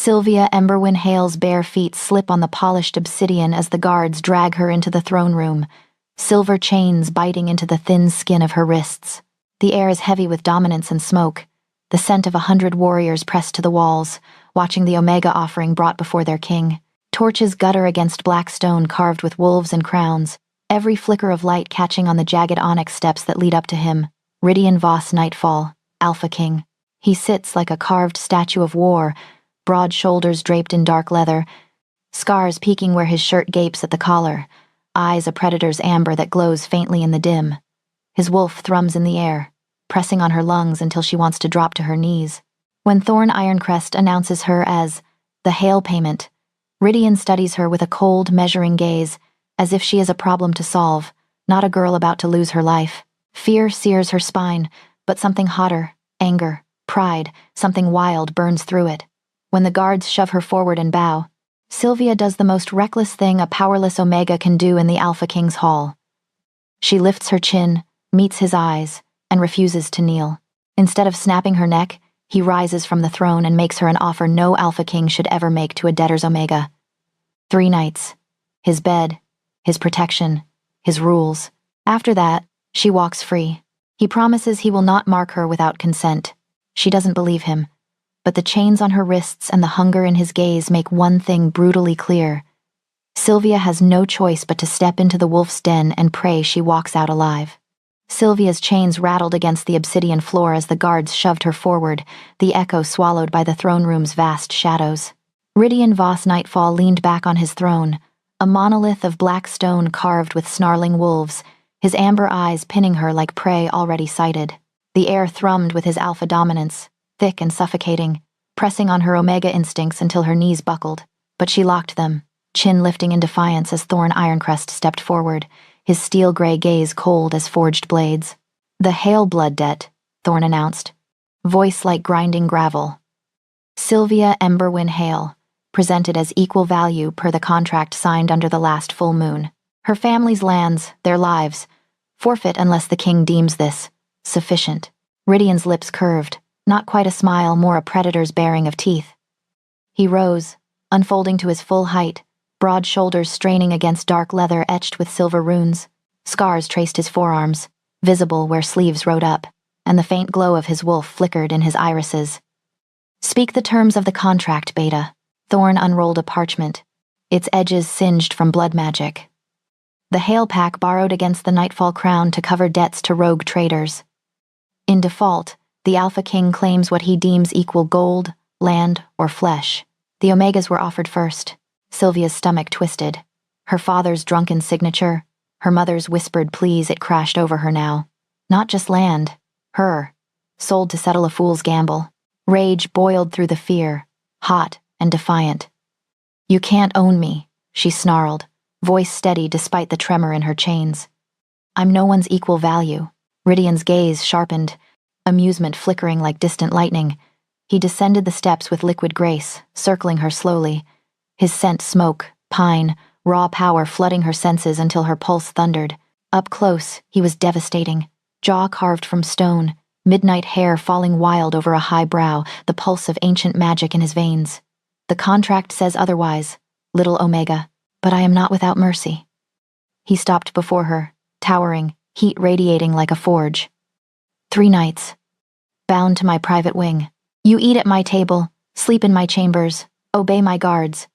Sylvia Emberwyn Hale's bare feet slip on the polished obsidian as the guards drag her into the throne room, silver chains biting into the thin skin of her wrists. The air is heavy with dominance and smoke, the scent of 100 warriors pressed to the walls, watching the Omega offering brought before their king. Torches gutter against black stone carved with wolves and crowns, every flicker of light catching on the jagged onyx steps that lead up to him. Rydian Voss Nightfall, Alpha King. He sits like a carved statue of war, broad shoulders draped in dark leather, scars peeking where his shirt gapes at the collar, eyes a predator's amber that glows faintly in the dim. His wolf thrums in the air, pressing on her lungs until she wants to drop to her knees. When Thorn Ironcrest announces her as the Hale Payment, Rydian studies her with a cold, measuring gaze, as if she is a problem to solve, not a girl about to lose her life. Fear sears her spine, but something hotter, anger, pride, something wild burns through it. When the guards shove her forward and bow, Sylvia does the most reckless thing a powerless Omega can do in the Alpha King's hall. She lifts her chin, meets his eyes, and refuses to kneel. Instead of snapping her neck, he rises from the throne and makes her an offer no Alpha King should ever make to a debtor's Omega. 3 nights. His bed, his protection, his rules. After that, she walks free. He promises he will not mark her without consent. She doesn't believe him, but the chains on her wrists and the hunger in his gaze make one thing brutally clear. Sylvia has no choice but to step into the wolf's den and pray she walks out alive. Sylvia's chains rattled against the obsidian floor as the guards shoved her forward, the echo swallowed by the throne room's vast shadows. Rydian Voss Nightfall leaned back on his throne, a monolith of black stone carved with snarling wolves, his amber eyes pinning her like prey already sighted. The air thrummed with his alpha dominance, thick and suffocating, pressing on her Omega instincts until her knees buckled. But she locked them, chin lifting in defiance as Thorn Ironcrest stepped forward, his steel-gray gaze cold as forged blades. "The Hale blood debt," Thorn announced, voice like grinding gravel. Sylvia Emberwyn Hale, presented as equal value per the contract signed under the last full moon. Her family's lands, their lives, forfeit unless the king deems this sufficient. Rydian's lips curved, not quite a smile, more a predator's baring of teeth. He rose, unfolding to his full height, broad shoulders straining against dark leather etched with silver runes. Scars traced his forearms, visible where sleeves rode up, and the faint glow of his wolf flickered in his irises. "Speak the terms of the contract, Beta." Thorn unrolled a parchment, its edges singed from blood magic. The Hale Pack borrowed against the Nightfall crown to cover debts to rogue traders. In default, the Alpha King claims what he deems equal gold, land, or flesh. The Omegas were offered first. Sylvia's stomach twisted. Her father's drunken signature, her mother's whispered pleas, it crashed over her now. Not just land, her, sold to settle a fool's gamble. Rage boiled through the fear, hot and defiant. "You can't own me," she snarled, voice steady despite the tremor in her chains. "I'm no one's equal value." Rydian's gaze sharpened, amusement flickering like distant lightning. He descended the steps with liquid grace, circling her slowly, his scent smoke, pine, raw power flooding her senses until her pulse thundered. Up close, he was devastating, jaw carved from stone, midnight hair falling wild over a high brow, the pulse of ancient magic in his veins. "The contract says otherwise, little Omega, but I am not without mercy." He stopped before her, towering, heat radiating like a forge. 3 nights. Bound to my private wing. You eat at my table, sleep in my chambers, obey my guards.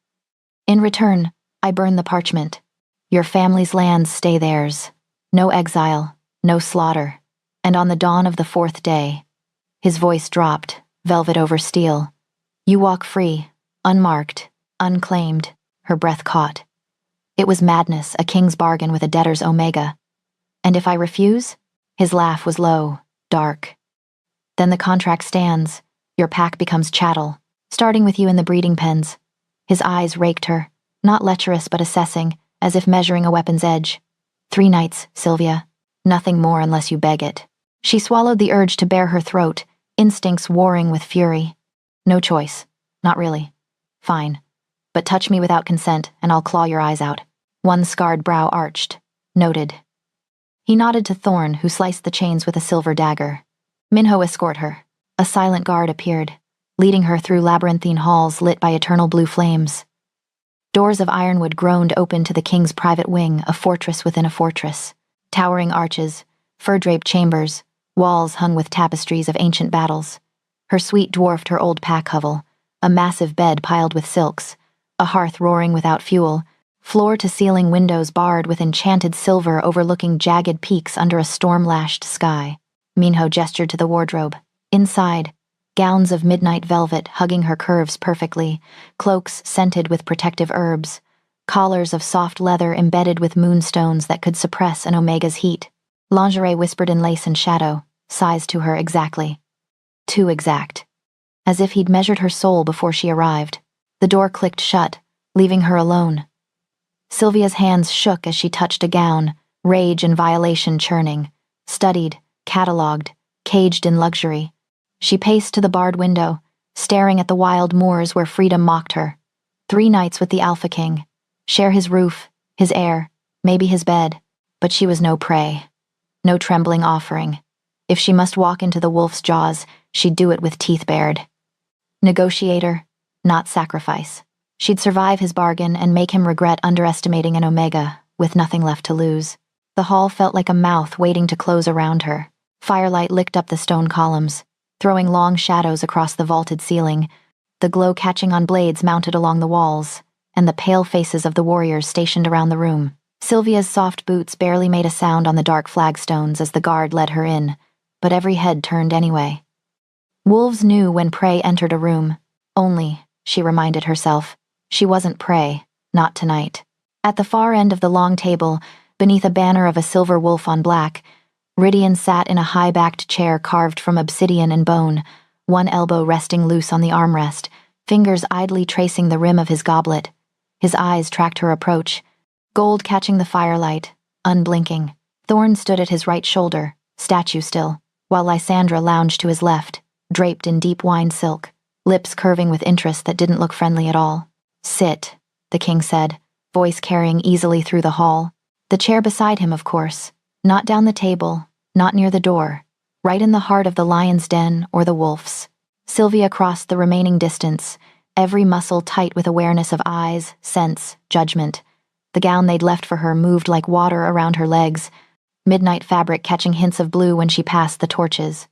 In return, I burn the parchment. Your family's lands stay theirs. No exile, no slaughter. And on the dawn of the 4th day, his voice dropped, velvet over steel. You walk free, unmarked, unclaimed, her breath caught. It was madness, a king's bargain with a debtor's Omega. And if I refuse? His laugh was low, dark. Then the contract stands. Your pack becomes chattel, starting with you in the breeding pens. His eyes raked her, not lecherous but assessing, as if measuring a weapon's edge. 3 nights, Sylvia. Nothing more unless you beg it. She swallowed the urge to bare her throat, instincts warring with fury. No choice. Not really. Fine. But touch me without consent, and I'll claw your eyes out. One scarred brow arched. Noted. He nodded to Thorn, who sliced the chains with a silver dagger. Minho escort her. A silent guard appeared. leading her through labyrinthine halls lit by eternal blue flames. Doors of ironwood groaned open to the king's private wing, a fortress within a fortress. Towering arches, fur-draped chambers, walls hung with tapestries of ancient battles. Her suite dwarfed her old pack hovel, a massive bed piled with silks, a hearth roaring without fuel, floor-to-ceiling windows barred with enchanted silver overlooking jagged peaks under a storm-lashed sky. Minho gestured to the wardrobe. Inside, gowns of midnight velvet hugging her curves perfectly, cloaks scented with protective herbs, collars of soft leather embedded with moonstones that could suppress an Omega's heat. Lingerie whispered in lace and shadow, sized to her exactly. Too exact. As if he'd measured her soul before she arrived. The door clicked shut, leaving her alone. Sylvia's hands shook as she touched a gown, rage and violation churning, studied, catalogued, caged in luxury. She paced to the barred window, staring at the wild moors where freedom mocked her. 3 nights with the Alpha King. Share his roof, his air, maybe his bed. But she was no prey. No trembling offering. If she must walk into the wolf's jaws, she'd do it with teeth bared. Negotiator, not sacrifice. She'd survive his bargain and make him regret underestimating an Omega, with nothing left to lose. The hall felt like a mouth waiting to close around her. Firelight licked up the stone columns, throwing long shadows across the vaulted ceiling, the glow catching on blades mounted along the walls, and the pale faces of the warriors stationed around the room. Sylvia's soft boots barely made a sound on the dark flagstones as the guard led her in, but every head turned anyway. Wolves knew when prey entered a room. Only, she reminded herself, she wasn't prey, not tonight. At the far end of the long table, beneath a banner of a silver wolf on black, Rydian sat in a high-backed chair carved from obsidian and bone, one elbow resting loose on the armrest, fingers idly tracing the rim of his goblet. His eyes tracked her approach, gold catching the firelight, unblinking. Thorn stood at his right shoulder, statue still, while Lysandra lounged to his left, draped in deep wine silk, lips curving with interest that didn't look friendly at all. "Sit," the king said, voice carrying easily through the hall. The chair beside him, of course, not down the table, not near the door, right in the heart of the lion's den or the wolf's. Sylvia crossed the remaining distance, every muscle tight with awareness of eyes, sense, judgment. The gown they'd left for her moved like water around her legs, midnight fabric catching hints of blue when she passed the torches.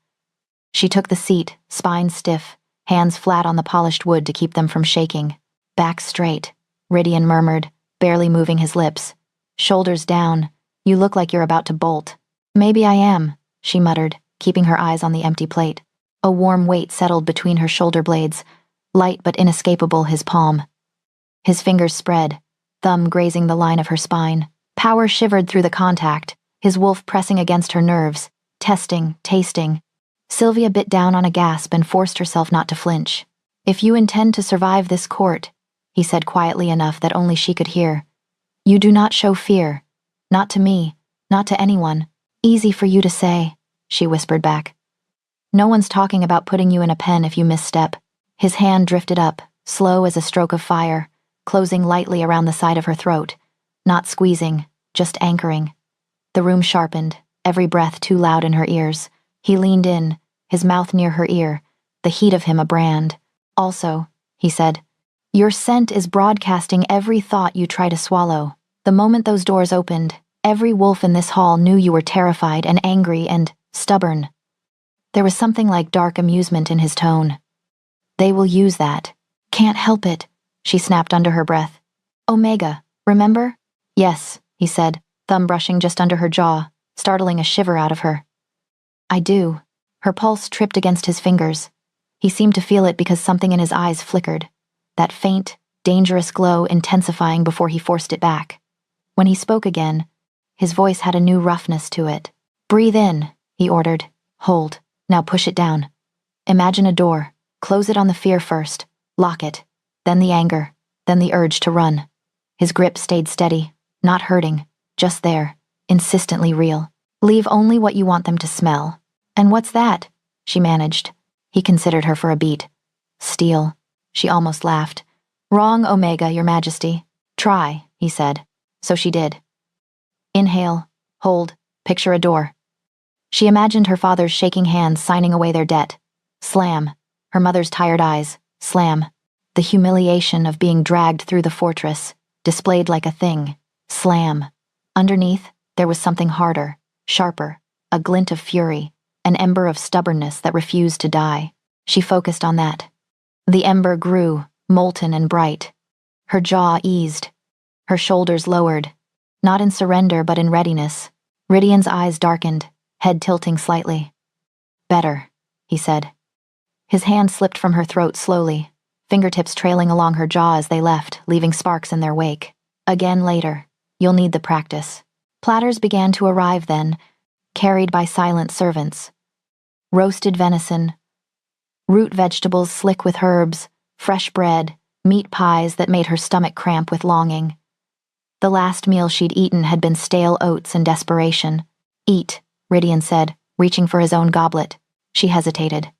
She took the seat, spine stiff, hands flat on the polished wood to keep them from shaking. "Back straight," Rydian murmured, barely moving his lips. "Shoulders down. You look like you're about to bolt." "Maybe I am," she muttered, keeping her eyes on the empty plate. A warm weight settled between her shoulder blades, light but inescapable his palm. His fingers spread, thumb grazing the line of her spine. Power shivered through the contact, his wolf pressing against her nerves, testing, tasting. Sylvia bit down on a gasp and forced herself not to flinch. "If you intend to survive this court," he said quietly enough that only she could hear, "you do not show fear. Not to me, not to anyone. Easy for you to say," she whispered back. "No one's talking about putting you in a pen if you misstep." His hand drifted up, slow as a stroke of fire, closing lightly around the side of her throat, not squeezing, just anchoring. The room sharpened, every breath too loud in her ears. He leaned in, his mouth near her ear, the heat of him a brand. "Also," he said, "your scent is broadcasting every thought you try to swallow. The moment those doors opened, every wolf in this hall knew you were terrified and angry and stubborn." There was something like dark amusement in his tone. "They will use that." "Can't help it," she snapped under her breath. "Omega, remember?" "Yes," he said, thumb brushing just under her jaw, startling a shiver out of her. "I do." Her pulse tripped against his fingers. He seemed to feel it because something in his eyes flickered, that faint, dangerous glow intensifying before he forced it back. When he spoke again, his voice had a new roughness to it. "Breathe in," he ordered. "Hold. Now push it down. Imagine a door. Close it on the fear first. Lock it. Then the anger. Then the urge to run." His grip stayed steady, not hurting, just there, insistently real. "Leave only what you want them to smell." "And what's that?" she managed. He considered her for a beat. "Steel." She almost laughed. "Wrong, Omega, Your Majesty." "Try," he said. So she did. Inhale, hold, picture a door. She imagined her father's shaking hands signing away their debt. Slam. Her mother's tired eyes, slam. The humiliation of being dragged through the fortress, displayed like a thing, slam. Underneath, there was something harder, sharper, a glint of fury, an ember of stubbornness that refused to die. She focused on that. The ember grew, molten and bright. Her jaw eased. Her shoulders lowered, not in surrender but in readiness. Rydian's eyes darkened, head tilting slightly. Better, he said. His hand slipped from her throat slowly, fingertips trailing along her jaw as they left, leaving sparks in their wake. Again later. You'll need the practice. Platters began to arrive then, carried by silent servants. Roasted venison, root vegetables slick with herbs, fresh bread, meat pies that made her stomach cramp with longing. The last meal she'd eaten had been stale oats and desperation. Eat, Rydian said, reaching for his own goblet. She hesitated.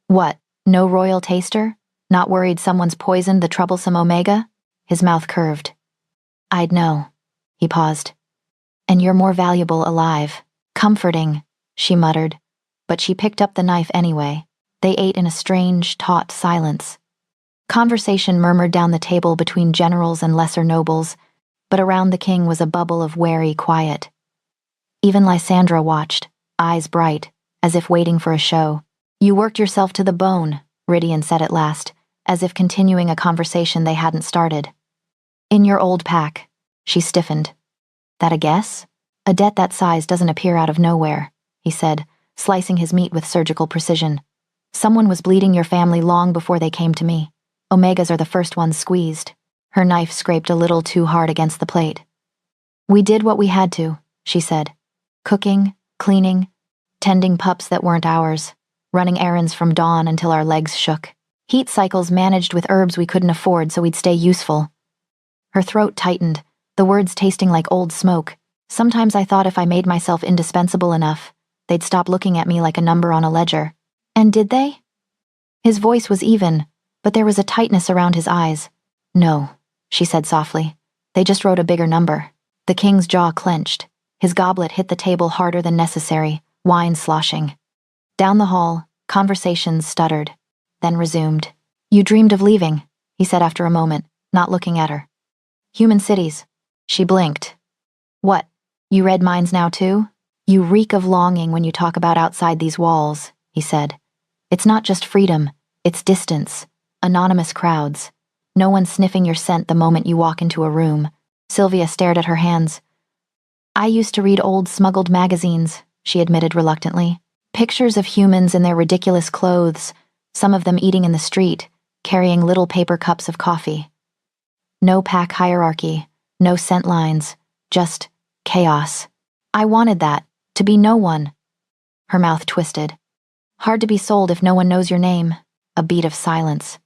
What, no royal taster? Not worried someone's poisoned the troublesome Omega? His mouth curved. I'd know. He paused. And you're more valuable alive. Comforting, she muttered, but she picked up the knife anyway. They ate in a strange, taut silence. Conversation murmured down the table between generals and lesser nobles, but around the king was a bubble of wary quiet. Even Lysandra watched, eyes bright, as if waiting for a show. You worked yourself to the bone, Rydian said at last, as if continuing a conversation they hadn't started. In your old pack. She stiffened. That a guess? A debt that size doesn't appear out of nowhere, he said, slicing his meat with surgical precision. Someone was bleeding your family long before they came to me. Omegas are the first ones squeezed. Her knife scraped a little too hard against the plate. We did what we had to, she said. Cooking, cleaning, tending pups that weren't ours, running errands from dawn until our legs shook. Heat cycles managed with herbs we couldn't afford so we'd stay useful. Her throat tightened, the words tasting like old smoke. Sometimes I thought if I made myself indispensable enough, they'd stop looking at me like a number on a ledger. And did they? His voice was even, but there was a tightness around his eyes. No, she said softly. They just wrote a bigger number. The king's jaw clenched. His goblet hit the table harder than necessary, wine sloshing. Down the hall, conversations stuttered, then resumed. You dreamed of leaving, he said after a moment, not looking at her. Human cities. She blinked. What? You read minds now too? You reek of longing when you talk about outside these walls, he said. It's not just freedom, it's distance. Anonymous crowds. No one sniffing your scent the moment you walk into a room. Sylvia stared at her hands. I used to read old smuggled magazines, she admitted reluctantly. Pictures of humans in their ridiculous clothes, some of them eating in the street, carrying little paper cups of coffee. No pack hierarchy, no scent lines, just chaos. I wanted that, to be no one. Her mouth twisted. Hard to be sold if no one knows your name. A beat of silence.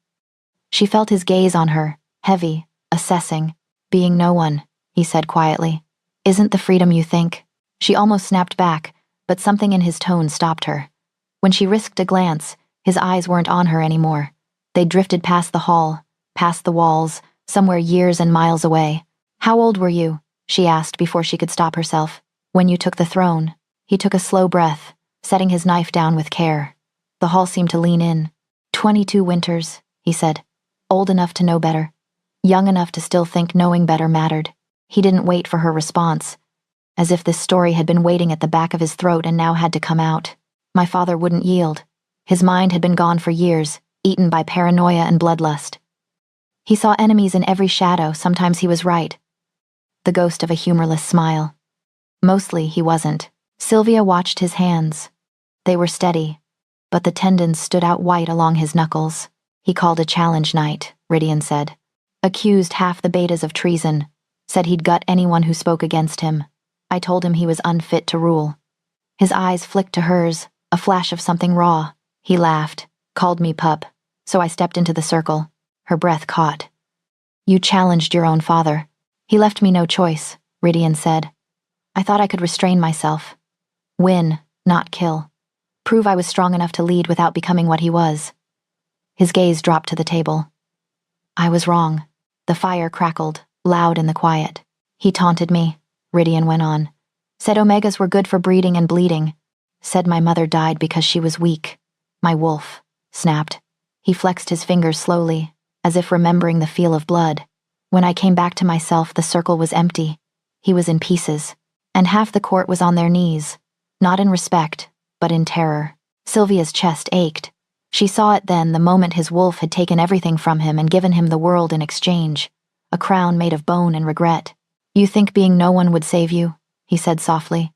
She felt his gaze on her, heavy, assessing. Being no one, he said quietly, isn't the freedom you think. She almost snapped back, but something in his tone stopped her. When she risked a glance, his eyes weren't on her anymore. They drifted past the hall, past the walls, somewhere years and miles away. How old were you? She asked before she could stop herself. When you took the throne. He took a slow breath, setting his knife down with care. The hall seemed to lean in. 22 winters, he said. Old enough to know better. Young enough to still think knowing better mattered. He didn't wait for her response, as if this story had been waiting at the back of his throat and now had to come out. My father wouldn't yield. His mind had been gone for years, eaten by paranoia and bloodlust. He saw enemies in every shadow. Sometimes he was right. The ghost of a humorless smile. Mostly he wasn't. Sylvia watched his hands. They were steady, but the tendons stood out white along his knuckles. He called a challenge night, Rydian said. Accused half the betas of treason. Said he'd gut anyone who spoke against him. I told him he was unfit to rule. His eyes flicked to hers, a flash of something raw. He laughed, called me pup, so I stepped into the circle. Her breath caught. You challenged your own father. He left me no choice, Rydian said. I thought I could restrain myself. Win, not kill. Prove I was strong enough to lead without becoming what he was. His gaze dropped to the table. I was wrong. The fire crackled, loud in the quiet. He taunted me, Rydian went on. Said Omegas were good for breeding and bleeding. Said my mother died because she was weak. My wolf, snapped. He flexed his fingers slowly, as if remembering the feel of blood. When I came back to myself, the circle was empty. He was in pieces. And half the court was on their knees. Not in respect, but in terror. Sylvia's chest ached. She saw it then, the moment his wolf had taken everything from him and given him the world in exchange. A crown made of bone and regret. "You think being no one would save you," he said softly.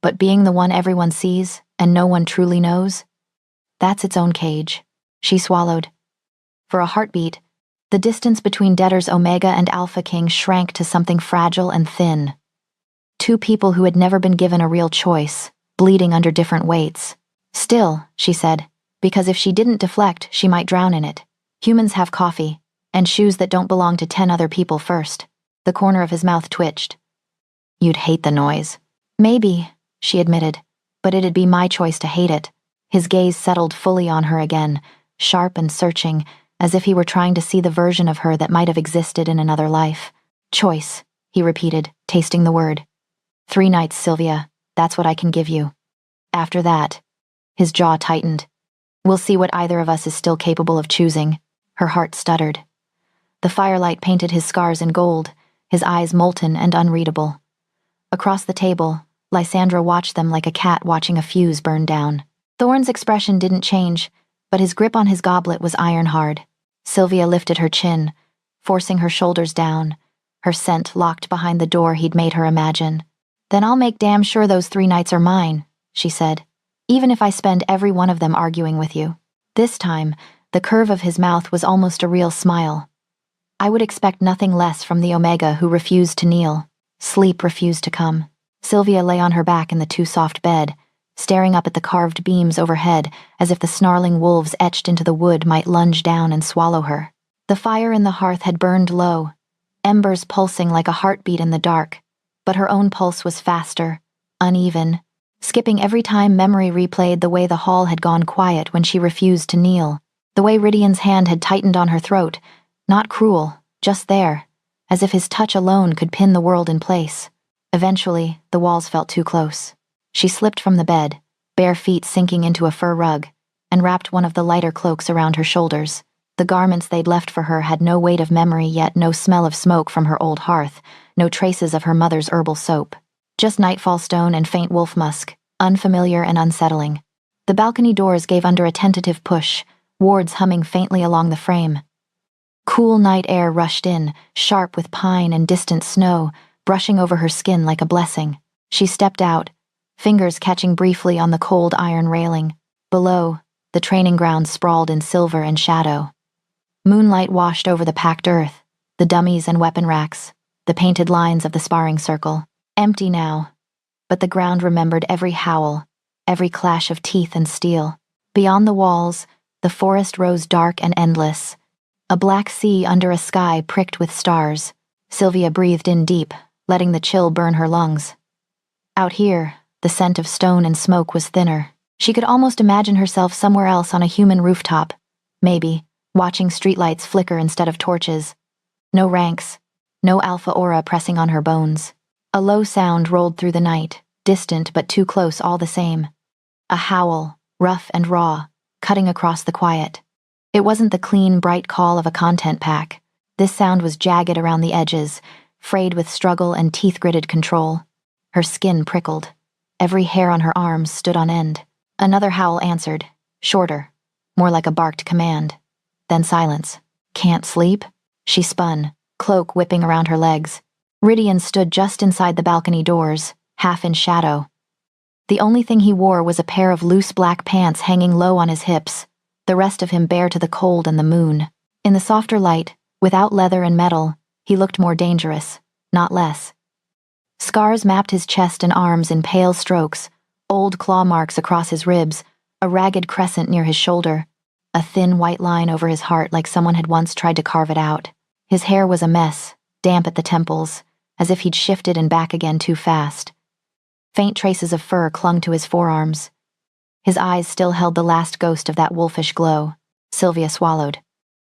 "But being the one everyone sees, and no one truly knows? That's its own cage." She swallowed. For a heartbeat, the distance between Debtor's Omega and Alpha King shrank to something fragile and thin. Two people who had never been given a real choice, bleeding under different weights. "Still," she said, because if she didn't deflect, she might drown in it. "Humans have coffee, and shoes that don't belong to 10 other people first." The corner of his mouth twitched. "You'd hate the noise." "Maybe," she admitted, "but it'd be my choice to hate it." His gaze settled fully on her again, sharp and searching, as if he were trying to see the version of her that might have existed in another life. "Choice," he repeated, tasting the word. 3 nights, Sylvia. That's what I can give you. After that," his jaw tightened, "we'll see what either of us is still capable of choosing." Her heart stuttered. The firelight painted his scars in gold, his eyes molten and unreadable. Across the table, Lysandra watched them like a cat watching a fuse burn down. Thorne's expression didn't change, but his grip on his goblet was iron-hard. Sylvia lifted her chin, forcing her shoulders down, her scent locked behind the door he'd made her imagine. "Then I'll make damn sure those 3 nights are mine," she said, "even if I spend every one of them arguing with you." This time, the curve of his mouth was almost a real smile. "I would expect nothing less from the Omega who refused to kneel. Sleep refused to come." Sylvia lay on her back in the too-soft bed, staring up at the carved beams overhead as if the snarling wolves etched into the wood might lunge down and swallow her. The fire in the hearth had burned low, embers pulsing like a heartbeat in the dark, but her own pulse was faster, uneven, skipping every time memory replayed the way the hall had gone quiet when she refused to kneel, the way Rydian's hand had tightened on her throat, not cruel, just there, as if his touch alone could pin the world in place. Eventually, the walls felt too close. She slipped from the bed, bare feet sinking into a fur rug, and wrapped one of the lighter cloaks around her shoulders. The garments they'd left for her had no weight of memory, yet no smell of smoke from her old hearth, no traces of her mother's herbal soap. Just nightfall stone and faint wolf musk, unfamiliar and unsettling. The balcony doors gave under a tentative push, wards humming faintly along the frame. Cool night air rushed in, sharp with pine and distant snow, brushing over her skin like a blessing. She stepped out, fingers catching briefly on the cold iron railing. Below, the training ground sprawled in silver and shadow. Moonlight washed over the packed earth, the dummies and weapon racks, the painted lines of the sparring circle. Empty now, but the ground remembered every howl, every clash of teeth and steel. Beyond the walls, the forest rose dark and endless, a black sea under a sky pricked with stars. Sylvia breathed in deep, letting the chill burn her lungs. Out here, the scent of stone and smoke was thinner. She could almost imagine herself somewhere else on a human rooftop, maybe, watching streetlights flicker instead of torches. No ranks, no alpha aura pressing on her bones. A low sound rolled through the night, distant but too close all the same. A howl, rough and raw, cutting across the quiet. It wasn't the clean, bright call of a content pack. This sound was jagged around the edges, frayed with struggle and teeth-gritted control. Her skin prickled. Every hair on her arms stood on end. Another howl answered, shorter, more like a barked command. Then silence. "Can't sleep?" She spun, cloak whipping around her legs. Rydian stood just inside the balcony doors, half in shadow. The only thing he wore was a pair of loose black pants hanging low on his hips, the rest of him bare to the cold and the moon. In the softer light, without leather and metal, he looked more dangerous, not less. Scars mapped his chest and arms in pale strokes, old claw marks across his ribs, a ragged crescent near his shoulder, a thin white line over his heart like someone had once tried to carve it out. His hair was a mess, damp at the temples, as if he'd shifted and back again too fast. Faint traces of fur clung to his forearms. His eyes still held the last ghost of that wolfish glow. Sylvia swallowed.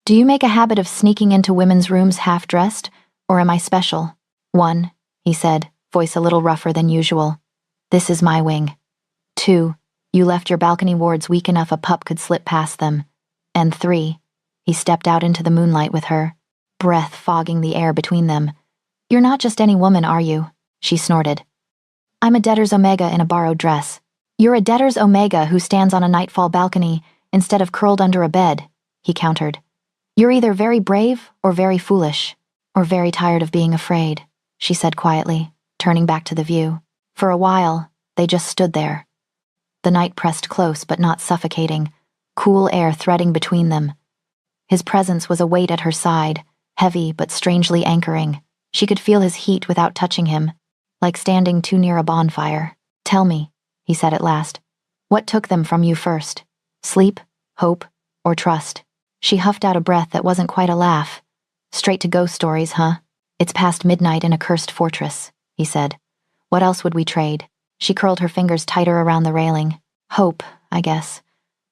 "Do you make a habit of sneaking into women's rooms half-dressed, or am I special?" "1," he said, voice a little rougher than usual. "This is my wing. 2, you left your balcony wards weak enough a pup could slip past them. And 3. He stepped out into the moonlight with her, breath fogging the air between them. You're not just any woman, are you? She snorted. I'm a debtor's omega in a borrowed dress. You're a debtor's omega who stands on a nightfall balcony instead of curled under a bed, he countered. You're either very brave or very foolish, or very tired of being afraid, she said quietly, turning back to the view. For a while, they just stood there. The night pressed close but not suffocating, cool air threading between them. His presence was a weight at her side, heavy but strangely anchoring. She could feel his heat without touching him, like standing too near a bonfire. Tell me, he said at last, what took them from you first? Sleep, hope, or trust? She huffed out a breath that wasn't quite a laugh. Straight to ghost stories, huh? It's past midnight in a cursed fortress, he said. What else would we trade? She curled her fingers tighter around the railing. Hope, I guess.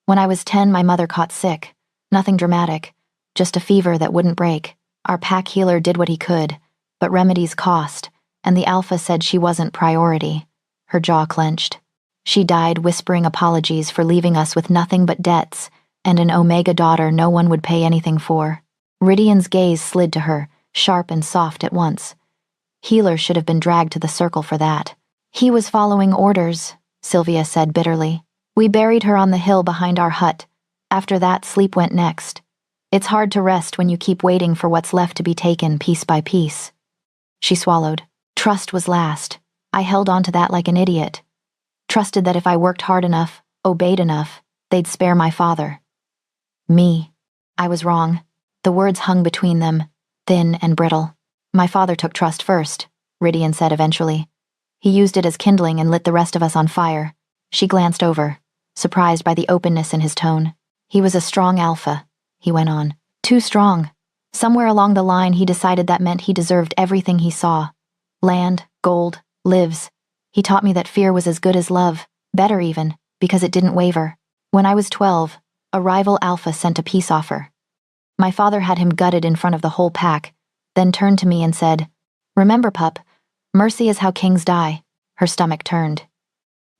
When I was 10, my mother caught sick. Nothing dramatic, just a fever that wouldn't break. Our pack healer did what he could, but remedies cost, and the Alpha said she wasn't priority. Her jaw clenched. She died whispering apologies for leaving us with nothing but debts, and an Omega daughter no one would pay anything for. Rydian's gaze slid to her, sharp and soft at once. Healer should have been dragged to the circle for that. He was following orders, Sylvia said bitterly. We buried her on the hill behind our hut. After that, sleep went next. It's hard to rest when you keep waiting for what's left to be taken piece by piece. She swallowed. Trust was last. I held on to that like an idiot. Trusted that if I worked hard enough, obeyed enough, they'd spare my father. Me. I was wrong. The words hung between them, thin and brittle. My father took trust first, Rydian said eventually. He used it as kindling and lit the rest of us on fire. She glanced over, surprised by the openness in his tone. He was a strong alpha, he went on. Too strong. Somewhere along the line he decided that meant he deserved everything he saw. Land, gold, lives. He taught me that fear was as good as love, better even, because it didn't waver. When I was 12, a rival alpha sent a peace offer. My father had him gutted in front of the whole pack, then turned to me and said, Remember, pup, mercy is how kings die. Her stomach turned.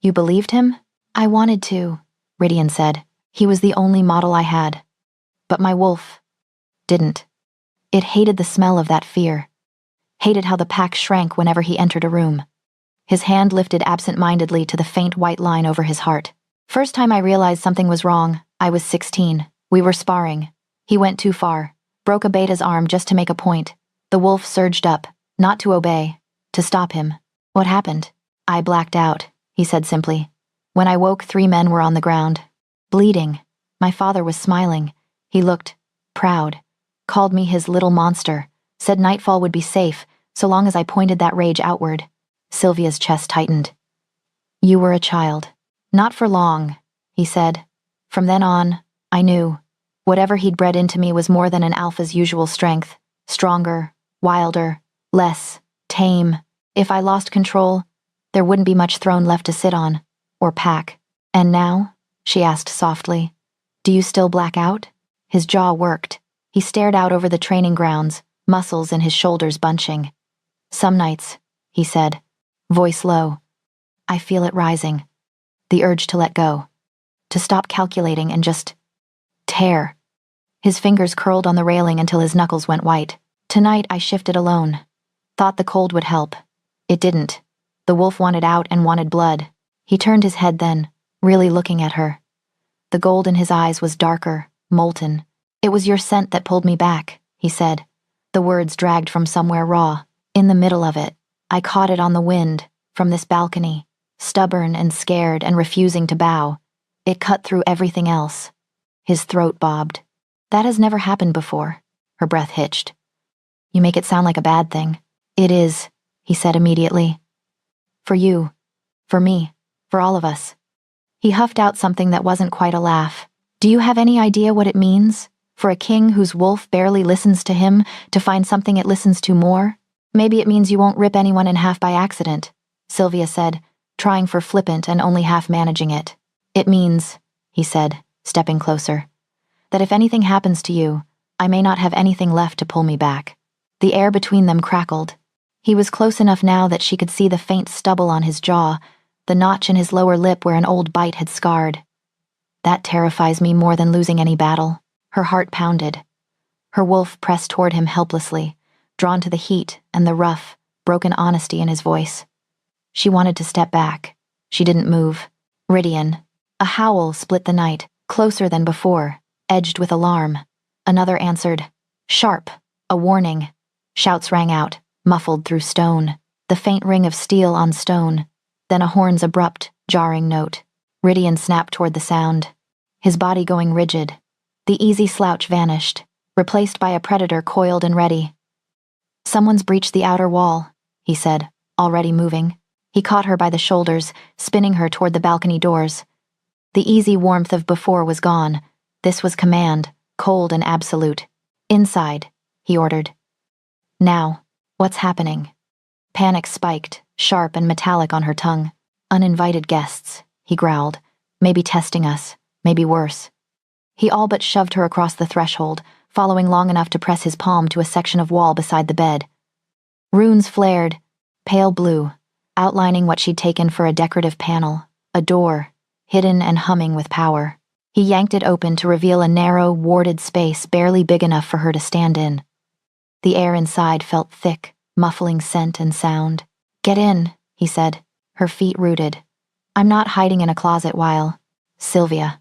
You believed him? I wanted to, Rydian said. He was the only model I had. But my wolf didn't. It hated the smell of that fear. Hated how the pack shrank whenever he entered a room. His hand lifted absent-mindedly to the faint white line over his heart. First time I realized something was wrong, I was 16. We were sparring. He went too far, broke a beta's arm just to make a point. The wolf surged up, not to obey, to stop him. What happened? I blacked out, he said simply. When I woke, 3 men were on the ground, bleeding. My father was smiling. He looked proud, called me his little monster, said nightfall would be safe so long as I pointed that rage outward. Sylvia's chest tightened. You were a child. Not for long, he said. From then on, I knew. Whatever he'd bred into me was more than an alpha's usual strength. Stronger, wilder, less tame. If I lost control, there wouldn't be much throne left to sit on, or pack. And now? She asked softly. Do you still black out? His jaw worked. He stared out over the training grounds, muscles in his shoulders bunching. Some nights, he said, voice low. I feel it rising. The urge to let go. To stop calculating and just tear. His fingers curled on the railing until his knuckles went white. Tonight I shifted alone. Thought the cold would help. It didn't. The wolf wanted out and wanted blood. He turned his head then, really looking at her. The gold in his eyes was darker, molten. It was your scent that pulled me back, he said. The words dragged from somewhere raw. In the middle of it, I caught it on the wind, from this balcony, stubborn and scared and refusing to bow. It cut through everything else. His throat bobbed. That has never happened before. Her breath hitched. You make it sound like a bad thing. It is, he said immediately. For you. For me. For all of us. He huffed out something that wasn't quite a laugh. Do you have any idea what it means? For a king whose wolf barely listens to him to find something it listens to more? Maybe it means you won't rip anyone in half by accident, Sylvia said, trying for flippant and only half managing it. It means, he said, stepping closer, that if anything happens to you, I may not have anything left to pull me back. The air between them crackled. He was close enough now that she could see the faint stubble on his jaw, the notch in his lower lip where an old bite had scarred. That terrifies me more than losing any battle, Her heart pounded. Her wolf pressed toward him helplessly, drawn to the heat and the rough, broken honesty in his voice. She wanted to step back. She didn't move. Rydian. A howl split the night, closer than before, edged with alarm. Another answered. Sharp. A warning. Shouts rang out, muffled through stone. The faint ring of steel on stone. Then a horn's abrupt, jarring note. Rydian snapped toward the sound. His body going rigid. The easy slouch vanished, replaced by a predator coiled and ready. Someone's breached the outer wall, he said, already moving. He caught her by the shoulders, spinning her toward the balcony doors. The easy warmth of before was gone. This was command, cold and absolute. Inside, he ordered. Now, what's happening? Panic spiked, sharp and metallic on her tongue. Uninvited guests, he growled. Maybe testing us, maybe worse. He all but shoved her across the threshold, following long enough to press his palm to a section of wall beside the bed. Runes flared, pale blue, outlining what she'd taken for a decorative panel, a door, hidden and humming with power. He yanked it open to reveal a narrow, warded space barely big enough for her to stand in. The air inside felt thick, muffling scent and sound. Get in, he said, her feet rooted. I'm not hiding in a closet while... Sylvia.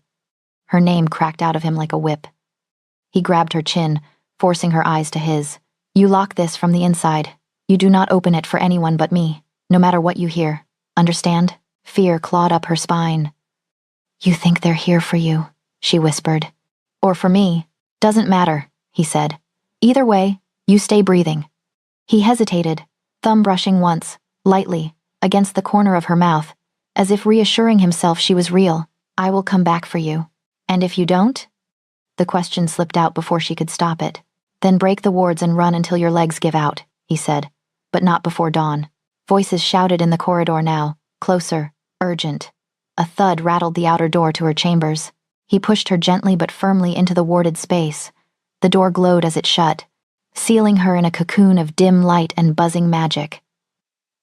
Her name cracked out of him like a whip. He grabbed her chin, forcing her eyes to his. You lock this from the inside. You do not open it for anyone but me, no matter what you hear. Understand? Fear clawed up her spine. You think they're here for you, she whispered. Or for me. Doesn't matter, he said. Either way, you stay breathing. He hesitated, thumb brushing once, lightly, against the corner of her mouth, as if reassuring himself she was real. I will come back for you. And if you don't? The question slipped out before she could stop it. Then break the wards and run until your legs give out, he said, but not before dawn. Voices shouted in the corridor now, closer, urgent. A thud rattled the outer door to her chambers. He pushed her gently but firmly into the warded space. The door glowed as it shut, sealing her in a cocoon of dim light and buzzing magic.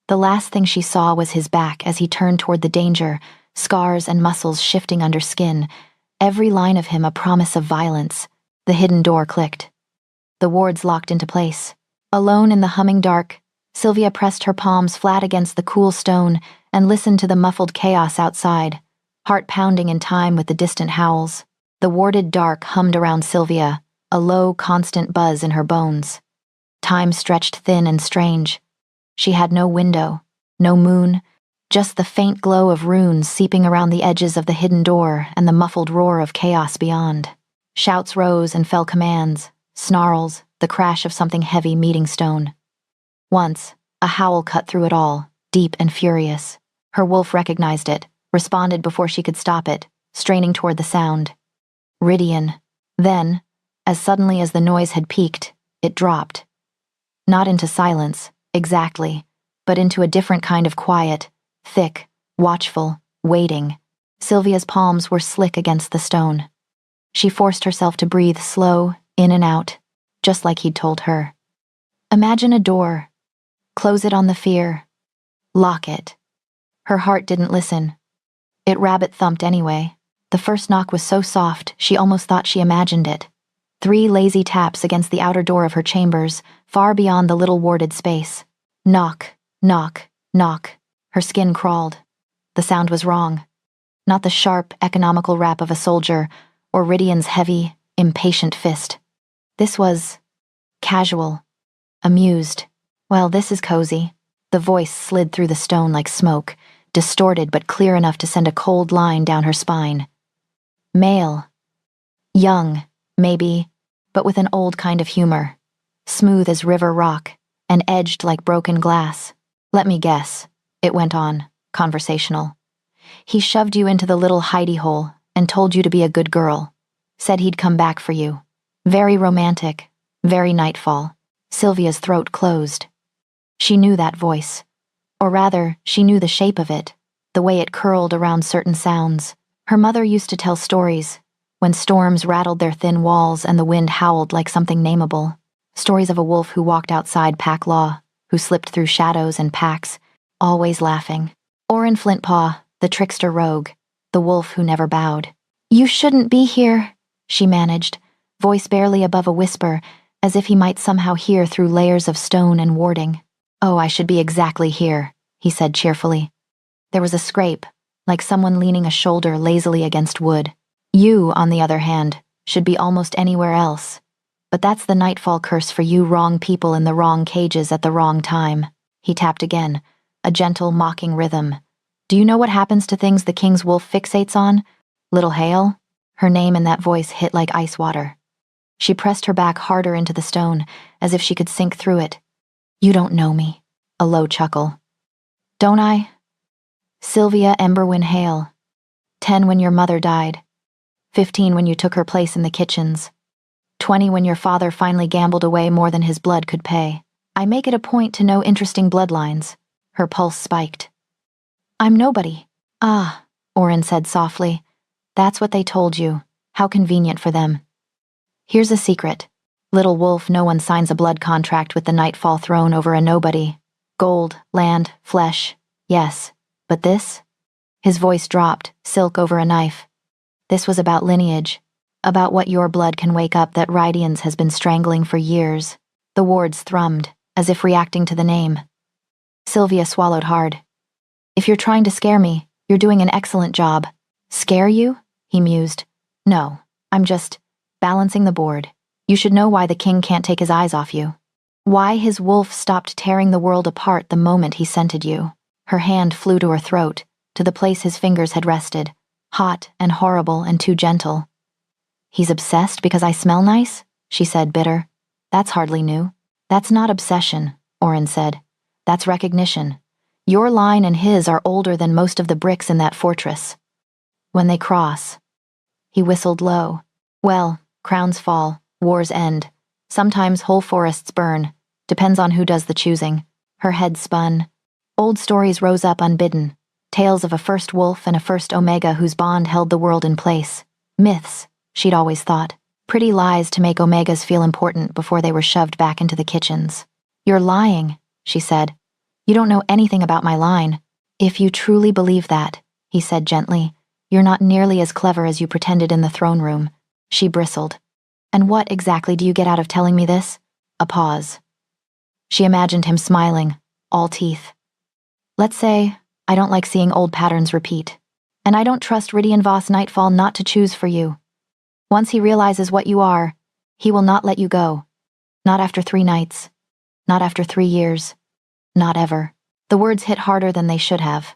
The last thing she saw was his back as he turned toward the danger, scars and muscles shifting under skin, every line of him a promise of violence. The hidden door clicked. The wards locked into place. Alone in the humming dark, Sylvia pressed her palms flat against the cool stone and listened to the muffled chaos outside, heart pounding in time with the distant howls. The warded dark hummed around Sylvia, a low, constant buzz in her bones. Time stretched thin and strange. She had no window, no moon, just the faint glow of runes seeping around the edges of the hidden door and the muffled roar of chaos beyond. Shouts rose and fell commands, snarls, the crash of something heavy meeting stone. Once, a howl cut through it all, deep and furious. Her wolf recognized it, responded before she could stop it, straining toward the sound. Rydian. Then, as suddenly as the noise had peaked, it dropped. Not into silence, exactly, but into a different kind of quiet, thick, watchful, waiting. Sylvia's palms were slick against the stone. She forced herself to breathe slow, in and out, just like he'd told her. Imagine a door. Close it on the fear. Lock it. Her heart didn't listen. It rabbit-thumped anyway. The first knock was so soft, she almost thought she imagined it. 3 lazy taps against the outer door of her chambers, far beyond the little warded space. Knock, knock, knock. Her skin crawled. The sound was wrong. Not the sharp, economical rap of a soldier, or Rydian's heavy, impatient fist. This was... casual. Amused. Well, this is cozy. The voice slid through the stone like smoke, distorted but clear enough to send a cold line down her spine. Male. Young, maybe, but with an old kind of humor. Smooth as river rock, and edged like broken glass. Let me guess, it went on, conversational. He shoved you into the little hidey hole and told you to be a good girl. Said he'd come back for you. Very romantic, very nightfall. Sylvia's throat closed. She knew that voice. Or rather, she knew the shape of it, the way it curled around certain sounds. Her mother used to tell stories, when storms rattled their thin walls and the wind howled like something nameable. Stories of a wolf who walked outside pack law, who slipped through shadows and packs, always laughing. Or in Flintpaw, the trickster rogue, the wolf who never bowed. You shouldn't be here, she managed, voice barely above a whisper, as if he might somehow hear through layers of stone and warding. "Oh, I should be exactly here," he said cheerfully. There was a scrape, like someone leaning a shoulder lazily against wood. "You, on the other hand, should be almost anywhere else. But that's the nightfall curse for you wrong people in the wrong cages at the wrong time." He tapped again, a gentle, mocking rhythm. "Do you know what happens to things the king's wolf fixates on? Little Hale?" Her name in that voice hit like ice water. She pressed her back harder into the stone, as if she could sink through it. "You don't know me." A low chuckle. "Don't I? Sylvia Emberwyn Hale. 10 when your mother died. 15 when you took her place in the kitchens. 20 when your father finally gambled away more than his blood could pay. I make it a point to know interesting bloodlines." Her pulse spiked. "I'm nobody." "Ah," Orin said softly. "That's what they told you. How convenient for them. Here's a secret. Little wolf, no one signs a blood contract with the Nightfall throne over a nobody. Gold, land, flesh, yes. But this?" His voice dropped, silk over a knife. "This was about lineage. About what your blood can wake up that Rydian's has been strangling for years." The wards thrummed, as if reacting to the name. Sylvia swallowed hard. "If you're trying to scare me, you're doing an excellent job." "Scare you?" he mused. "No, I'm just balancing the board. You should know why the king can't take his eyes off you. Why his wolf stopped tearing the world apart the moment he scented you." Her hand flew to her throat, to the place his fingers had rested, hot and horrible and too gentle. "He's obsessed because I smell nice?" she said, bitter. "That's hardly new." "That's not obsession," Orin said. "That's recognition. Your line and his are older than most of the bricks in that fortress. When they cross." He whistled low. "Well, crowns fall, wars end. Sometimes whole forests burn. Depends on who does the choosing." Her head spun. Old stories rose up unbidden. Tales of a first wolf and a first Omega whose bond held the world in place. Myths, she'd always thought. Pretty lies to make Omegas feel important before they were shoved back into the kitchens. "You're lying," she said. "You don't know anything about my line." "If you truly believe that," he said gently, "you're not nearly as clever as you pretended in the throne room." She bristled. "And what exactly do you get out of telling me this?" A pause. She imagined him smiling, all teeth. "Let's say I don't like seeing old patterns repeat. And I don't trust Rydian Voss Nightfall not to choose for you. Once he realizes what you are, he will not let you go. Not after 3 nights. Not after 3 years. Not ever." The words hit harder than they should have,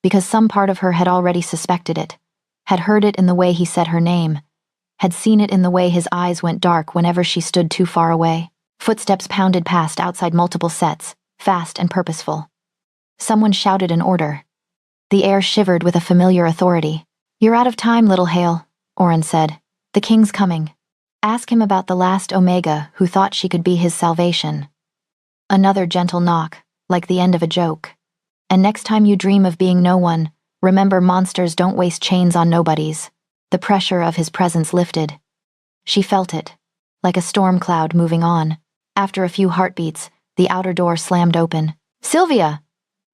because some part of her had already suspected it, had heard it in the way he said her name, had seen it in the way his eyes went dark whenever she stood too far away. Footsteps pounded past outside multiple sets, fast and purposeful. Someone shouted an order. The air shivered with a familiar authority. "You're out of time, little Hale," Orin said. "The king's coming. Ask him about the last Omega who thought she could be his salvation." Another gentle knock, like the end of a joke. "And next time you dream of being no one, remember monsters don't waste chains on nobodies." The pressure of his presence lifted. She felt it, like a storm cloud moving on. After a few heartbeats, the outer door slammed open. "Sylvia!"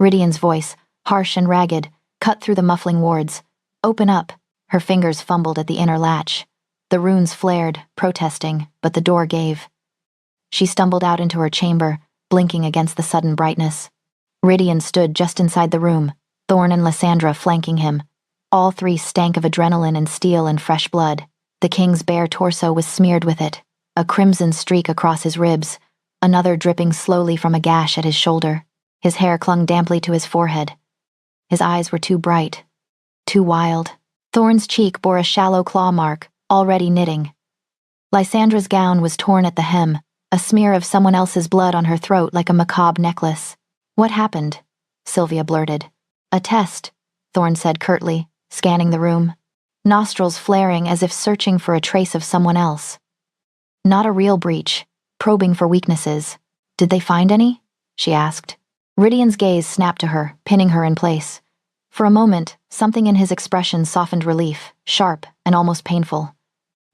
Rydian's voice, harsh and ragged, cut through the muffling wards. "Open up." Her fingers fumbled at the inner latch. The runes flared, protesting, but the door gave. She stumbled out into her chamber, blinking against the sudden brightness. Rydian stood just inside the room, Thorn and Lysandra flanking him. All 3 stank of adrenaline and steel and fresh blood. The king's bare torso was smeared with it, a crimson streak across his ribs, another dripping slowly from a gash at his shoulder. His hair clung damply to his forehead. His eyes were too bright, too wild. Thorn's cheek bore a shallow claw mark, already knitting. Lysandra's gown was torn at the hem, a smear of someone else's blood on her throat like a macabre necklace. "What happened?" Sylvia blurted. "A test," Thorn said curtly, scanning the room, nostrils flaring as if searching for a trace of someone else. "Not a real breach, probing for weaknesses. Did they find any?" she asked. Rydian's gaze snapped to her, pinning her in place. For a moment, something in his expression softened relief, sharp and almost painful.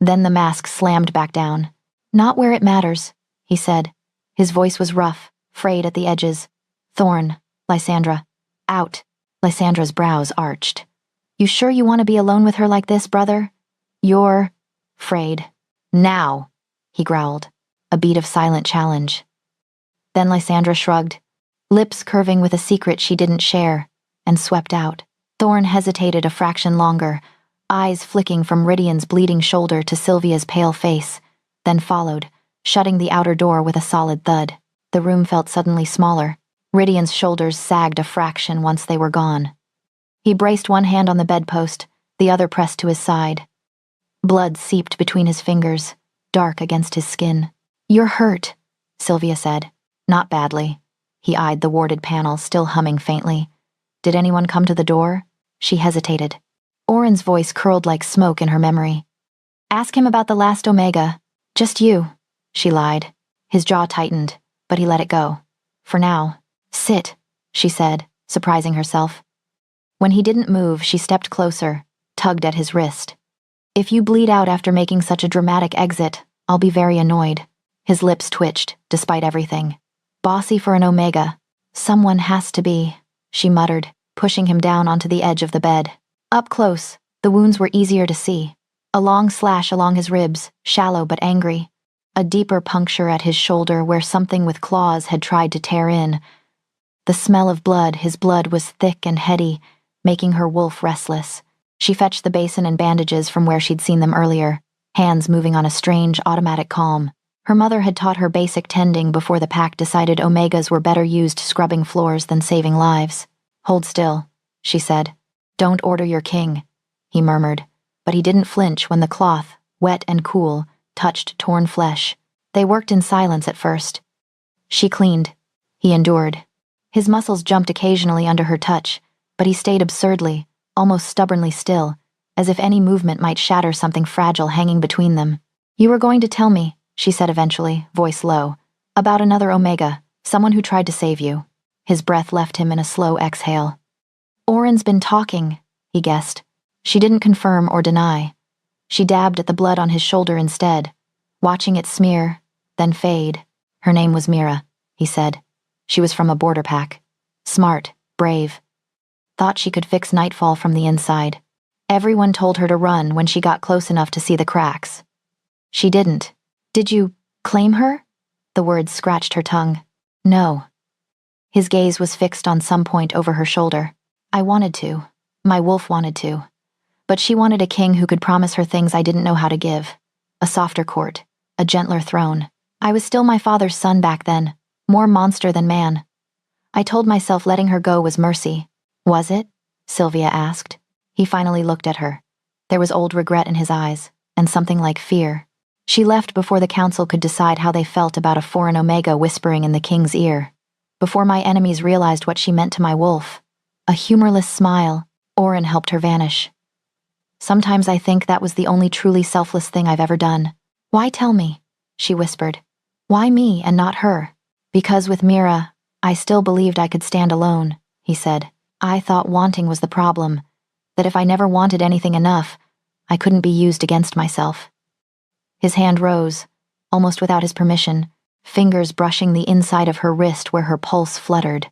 Then the mask slammed back down. "Not where it matters," he said. His voice was rough, frayed at the edges. "Thorn, Lysandra. Out." Lysandra's brows arched. "You sure you want to be alone with her like this, brother?" "You're frayed." Now, he growled, a beat of silent challenge. Then Lysandra shrugged, lips curving with a secret she didn't share, and swept out. Thorne hesitated a fraction longer, eyes flicking from Rydian's bleeding shoulder to Sylvia's pale face, then followed, shutting the outer door with a solid thud. The room felt suddenly smaller. Rydian's shoulders sagged a fraction once they were gone. He braced one hand on the bedpost, the other pressed to his side. Blood seeped between his fingers, dark against his skin. "You're hurt," Sylvia said. "Not badly." He eyed the warded panel, still humming faintly. "Did anyone come to the door?" She hesitated. Oren's voice curled like smoke in her memory. "Ask him about the last Omega. Just you," she lied. His jaw tightened, but he let it go. "For now." "Sit," she said, surprising herself. When he didn't move, she stepped closer, tugged at his wrist. "If you bleed out after making such a dramatic exit, I'll be very annoyed." His lips twitched, despite everything. "Bossy for an Omega. Someone has to be," she muttered, pushing him down onto the edge of the bed. Up close, the wounds were easier to see. A long slash along his ribs, shallow but angry. A deeper puncture at his shoulder where something with claws had tried to tear in. The smell of blood, his blood was thick and heady, making her wolf restless. She fetched the basin and bandages from where she'd seen them earlier, hands moving on a strange, automatic calm. Her mother had taught her basic tending before the pack decided Omegas were better used scrubbing floors than saving lives. "Hold still," she said. "Don't order your king," he murmured, but he didn't flinch when the cloth, wet and cool, touched torn flesh. They worked in silence at first. She cleaned. He endured. His muscles jumped occasionally under her touch, but he stayed absurdly, almost stubbornly still, as if any movement might shatter something fragile hanging between them. "You were going to tell me," she said eventually, voice low, "about another Omega, someone who tried to save you." His breath left him in a slow exhale. "Oren's been talking," he guessed. She didn't confirm or deny. She dabbed at the blood on his shoulder instead, watching it smear, then fade. "Her name was Mira," he said. "She was from a border pack. Smart, brave. Thought she could fix Nightfall from the inside. Everyone told her to run when she got close enough to see the cracks. She didn't. Did you claim her?" The words scratched her tongue. "No." His gaze was fixed on some point over her shoulder. "I wanted to. My wolf wanted to. But she wanted a king who could promise her things I didn't know how to give. A softer court. A gentler throne. I was still my father's son back then. More monster than man. I told myself letting her go was mercy." "Was it?" Sylvia asked. He finally looked at her. There was old regret in his eyes, and something like fear. She left before the council could decide how they felt about a foreign Omega whispering in the king's ear. Before my enemies realized what she meant to my wolf. A humorless smile. Oren helped her vanish. "Sometimes I think that was the only truly selfless thing I've ever done." "Why tell me?" she whispered. "Why me and not her?" "Because with Mira, I still believed I could stand alone," he said. "I thought wanting was the problem, that if I never wanted anything enough, I couldn't be used against myself." His hand rose, almost without his permission, fingers brushing the inside of her wrist where her pulse fluttered.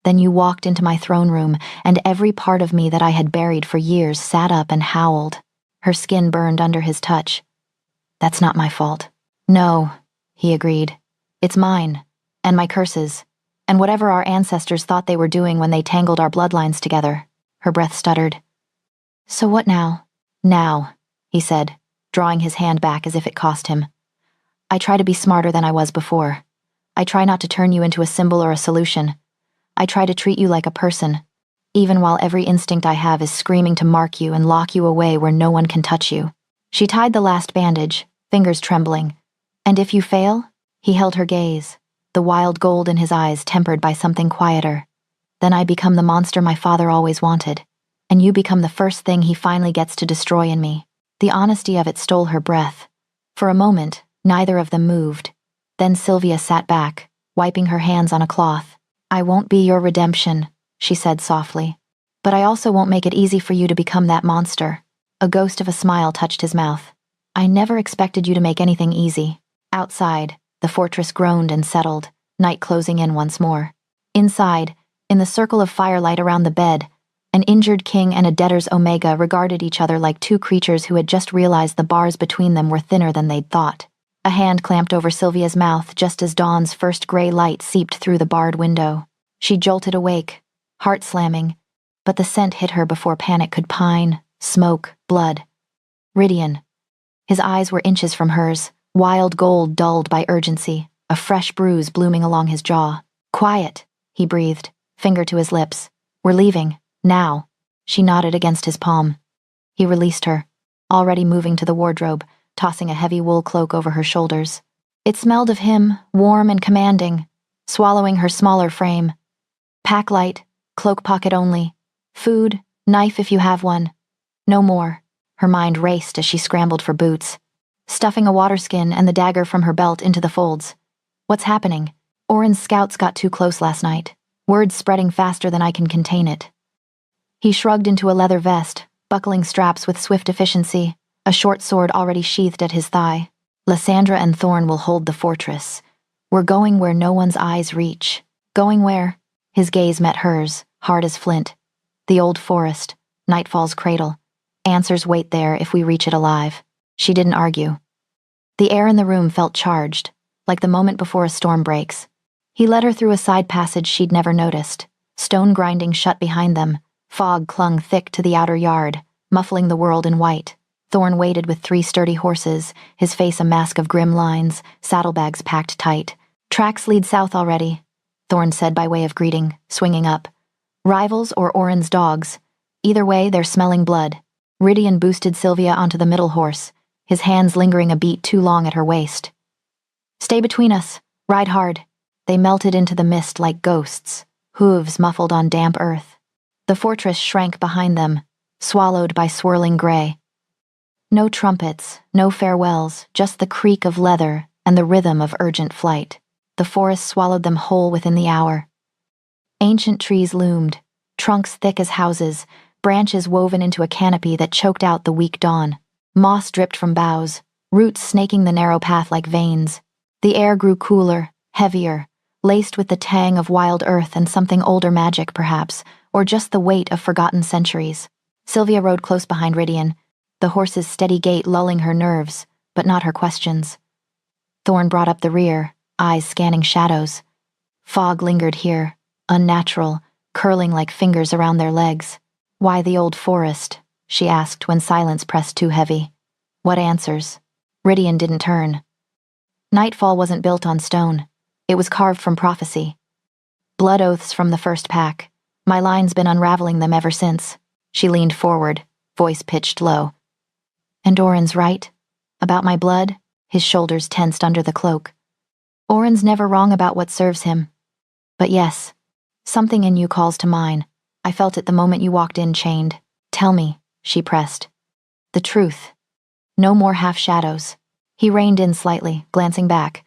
"Then you walked into my throne room, and every part of me that I had buried for years sat up and howled." Her skin burned under his touch. "That's not my fault." "No," he agreed. "It's mine, and my curses, and whatever our ancestors thought they were doing when they tangled our bloodlines together." Her breath stuttered. "So what now?" "Now," he said, drawing his hand back as if it cost him. "I try to be smarter than I was before. I try not to turn you into a symbol or a solution. I try to treat you like a person, even while every instinct I have is screaming to mark you and lock you away where no one can touch you." She tied the last bandage, fingers trembling. "And if you fail?" He held her gaze, the wild gold in his eyes tempered by something quieter. "Then I become the monster my father always wanted, and you become the first thing he finally gets to destroy in me." The honesty of it stole her breath. For a moment, neither of them moved. Then Sylvia sat back, wiping her hands on a cloth. "I won't be your redemption," she said softly. "But I also won't make it easy for you to become that monster." A ghost of a smile touched his mouth. "I never expected you to make anything easy." Outside, the fortress groaned and settled, night closing in once more. Inside, in the circle of firelight around the bed, An injured king and a debtor's omega regarded each other like two creatures who had just realized the bars between them were thinner than they'd thought. A hand clamped over Sylvia's mouth just as dawn's first gray light seeped through the barred window. She jolted awake, heart slamming, but the scent hit her before panic could pine, smoke, blood. Rydian. His eyes were inches from hers, wild gold dulled by urgency, a fresh bruise blooming along his jaw. Quiet, he breathed, finger to his lips. We're leaving, now. She nodded against his palm. He released her, already moving to the wardrobe, tossing a heavy wool cloak over her shoulders. It smelled of him, warm and commanding, swallowing her smaller frame. Pack light, cloak pocket only. Food, knife if you have one. No more. Her mind raced as she scrambled for boots, stuffing a water skin and the dagger from her belt into the folds. What's happening? Oren's scouts got too close last night. Words spreading faster than I can contain it. He shrugged into a leather vest, buckling straps with swift efficiency, a short sword already sheathed at his thigh. Lysandra and Thorn will hold the fortress. We're going where no one's eyes reach. Going where? His gaze met hers, hard as flint. The old forest, Nightfall's cradle. Answers wait there if we reach it alive. She didn't argue. The air in the room felt charged, like the moment before a storm breaks. He led her through a side passage she'd never noticed. Stone grinding shut behind them. Fog clung thick to the outer yard, muffling the world in white. Thorn waited with 3 sturdy horses, his face a mask of grim lines, saddlebags packed tight. Tracks lead south already, Thorn said by way of greeting, swinging up. Rivals or Oren's dogs. Either way, they're smelling blood. Rydian boosted Sylvia onto the middle horse, his hands lingering a beat too long at her waist. Stay between us. Ride hard. They melted into the mist like ghosts, hooves muffled on damp earth. The fortress shrank behind them, swallowed by swirling gray. No trumpets, no farewells, just the creak of leather and the rhythm of urgent flight. The forest swallowed them whole within the hour. Ancient trees loomed, trunks thick as houses, branches woven into a canopy that choked out the weak dawn. Moss dripped from boughs, roots snaking the narrow path like veins. The air grew cooler, heavier, laced with the tang of wild earth and something older magic, perhaps, or just the weight of forgotten centuries. Sylvia rode close behind Rydian, the horse's steady gait lulling her nerves, but not her questions. Thorn brought up the rear, eyes scanning shadows. Fog lingered here, unnatural, curling like fingers around their legs. Why the old forest? She asked when silence pressed too heavy. What answers? Rydian didn't turn. Nightfall wasn't built on stone. It was carved from prophecy. Blood oaths from the first pack. My line's been unraveling them ever since. She leaned forward, voice pitched low. And Oren's right? About my blood? His shoulders tensed under the cloak. Oren's never wrong about what serves him. But yes, something in you calls to mine. I felt it the moment you walked in chained. Tell me, she pressed. The truth. No more half-shadows. He reined in slightly, glancing back.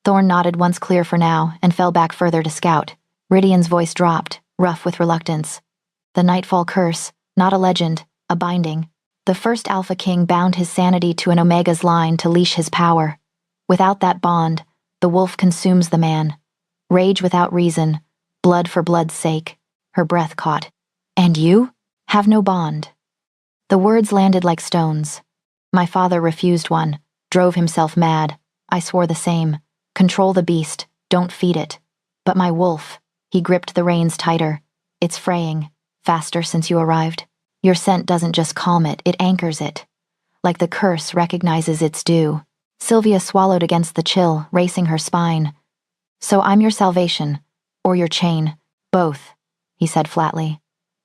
Thorn nodded once clear for now, and fell back further to scout. Rydian's voice dropped, rough with reluctance. The Nightfall curse, not a legend, a binding. The first Alpha King bound his sanity to an Omega's line to leash his power. Without that bond, the wolf consumes the man. Rage without reason, blood for blood's sake. Her breath caught. And you? Have no bond. The words landed like stones. My father refused one, drove himself mad. I swore the same. Control the beast, don't feed it. But my wolf, he gripped the reins tighter. It's fraying, faster since you arrived. Your scent doesn't just calm it, it anchors it. Like the curse recognizes its due. Sylvia swallowed against the chill, racing her spine. So I'm your salvation, or your chain, both, he said flatly.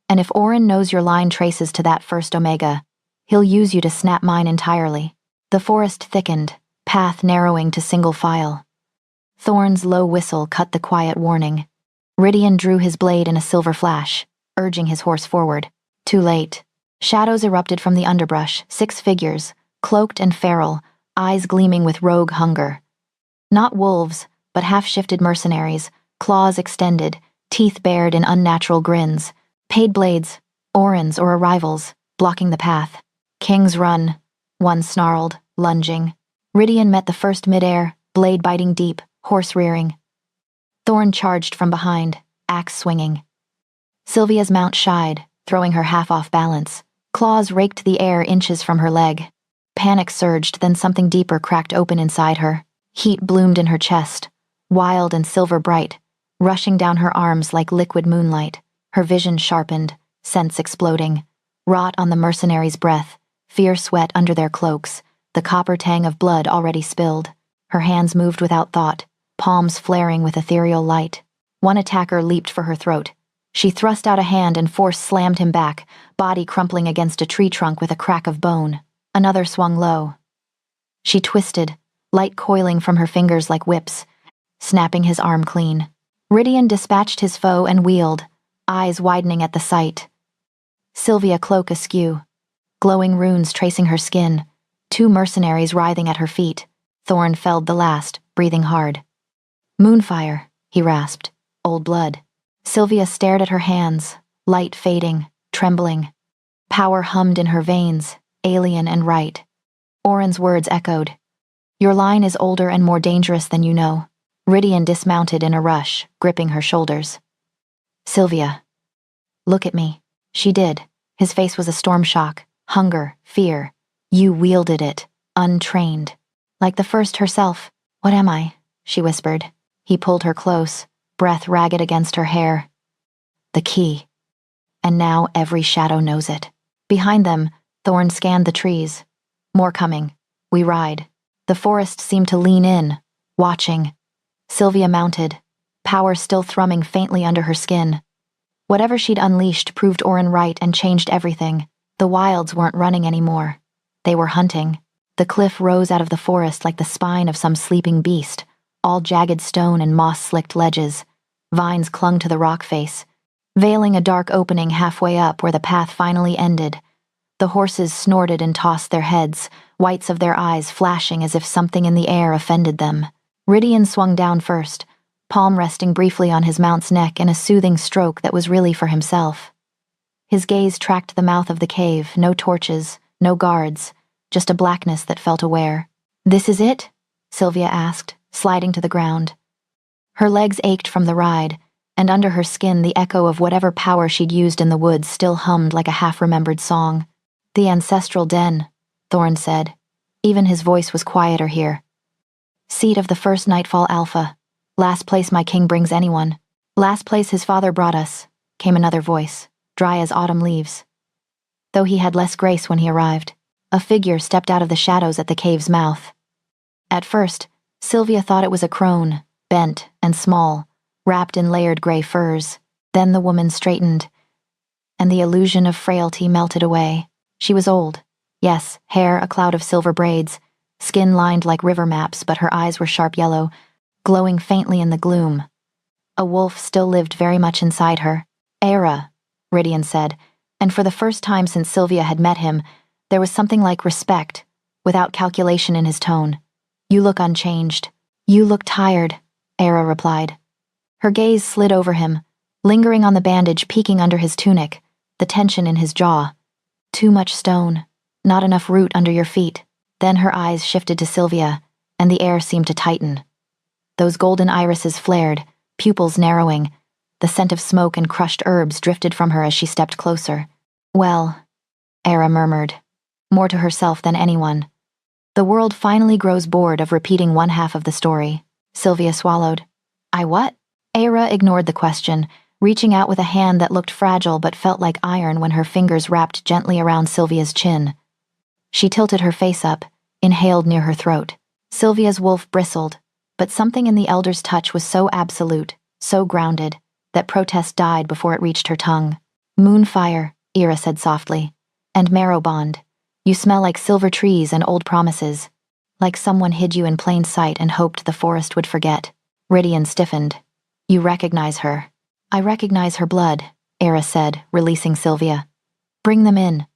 And if Oren knows your line traces to that first Omega, he'll use you to snap mine entirely. The forest thickened, path narrowing to single file. Thorn's low whistle cut the quiet warning. Rydian drew his blade in a silver flash, urging his horse forward. Too late. Shadows erupted from the underbrush, 6 figures, cloaked and feral, eyes gleaming with rogue hunger. Not wolves, but half-shifted mercenaries, claws extended, teeth bared in unnatural grins. Paid blades, Oren's or a rival's, blocking the path. King's Run, one snarled, lunging. Rydian met the first midair, blade biting deep, horse rearing. Thorn charged from behind, axe swinging. Sylvia's mount shied, throwing her half off balance. Claws raked the air inches from her leg. Panic surged, then something deeper cracked open inside her. Heat bloomed in her chest, wild and silver bright, rushing down her arms like liquid moonlight. Her vision sharpened, sense exploding. Rot on the mercenaries' breath, fierce wet under their cloaks, the copper tang of blood already spilled. Her hands moved without thought, palms flaring with ethereal light. One attacker leaped for her throat. She thrust out a hand and force slammed him back, body crumpling against a tree trunk with a crack of bone. Another swung low. She twisted, light coiling from her fingers like whips, snapping his arm clean. Rydian dispatched his foe and wheeled, eyes widening at the sight. Sylvia cloak askew, glowing runes tracing her skin, 2 mercenaries writhing at her feet. Thorn felled the last, breathing hard. Moonfire, he rasped. Old blood. Sylvia stared at her hands, light fading, trembling. Power hummed in her veins, alien and right. Oren's words echoed. Your line is older and more dangerous than you know. Rydian dismounted in a rush, gripping her shoulders. Sylvia. Look at me. She did. His face was a storm shock, hunger, fear. You wielded it, untrained. Like the first herself. What am I? She whispered. He pulled her close, breath ragged against her hair. The key. And now every shadow knows it. Behind them, Thorn scanned the trees. More coming. We ride. The forest seemed to lean in, watching. Sylvia mounted, power still thrumming faintly under her skin. Whatever she'd unleashed proved Oren right and changed everything. The wilds weren't running anymore. They were hunting. The cliff rose out of the forest like the spine of some sleeping beast, all jagged stone and moss-slicked ledges. Vines clung to the rock face, veiling a dark opening halfway up where the path finally ended. The horses snorted and tossed their heads, whites of their eyes flashing as if something in the air offended them. Rydian swung down first, palm resting briefly on his mount's neck in a soothing stroke that was really for himself. His gaze tracked the mouth of the cave, no torches, no guards, just a blackness that felt aware. This is it? Sylvia asked, sliding to the ground. Her legs ached from the ride, and under her skin the echo of whatever power she'd used in the woods still hummed like a half-remembered song. The ancestral den, Thorn said. Even his voice was quieter here. Seat of the first Nightfall Alpha. Last place my king brings anyone. Last place his father brought us, came another voice, dry as autumn leaves. Though he had less grace when he arrived. A figure stepped out of the shadows at the cave's mouth. At first, Sylvia thought it was a crone, bent and small, wrapped in layered gray furs. Then the woman straightened, and the illusion of frailty melted away. She was old. Yes, hair a cloud of silver braids, skin lined like river maps, but her eyes were sharp yellow, glowing faintly in the gloom. A wolf still lived very much inside her. Era, Rydian said, and for the first time since Sylvia had met him, there was something like respect, without calculation in his tone. You look unchanged. You look tired, Era replied. Her gaze slid over him, lingering on the bandage peeking under his tunic, the tension in his jaw. Too much stone, not enough root under your feet. Then her eyes shifted to Sylvia, and the air seemed to tighten. Those golden irises flared, pupils narrowing. The scent of smoke and crushed herbs drifted from her as she stepped closer. Well, Era murmured, more to herself than anyone. The world finally grows bored of repeating one half of the story. Sylvia swallowed. I what? Era ignored the question, reaching out with a hand that looked fragile but felt like iron when her fingers wrapped gently around Sylvia's chin. She tilted her face up, inhaled near her throat. Sylvia's wolf bristled, but something in the elder's touch was so absolute, so grounded, that protest died before it reached her tongue. Moonfire, Era said softly, and marrow bond. You smell like silver trees and old promises, like someone hid you in plain sight and hoped the forest would forget. Rydian stiffened. You recognize her. I recognize her blood, Era said, releasing Sylvia. Bring them in.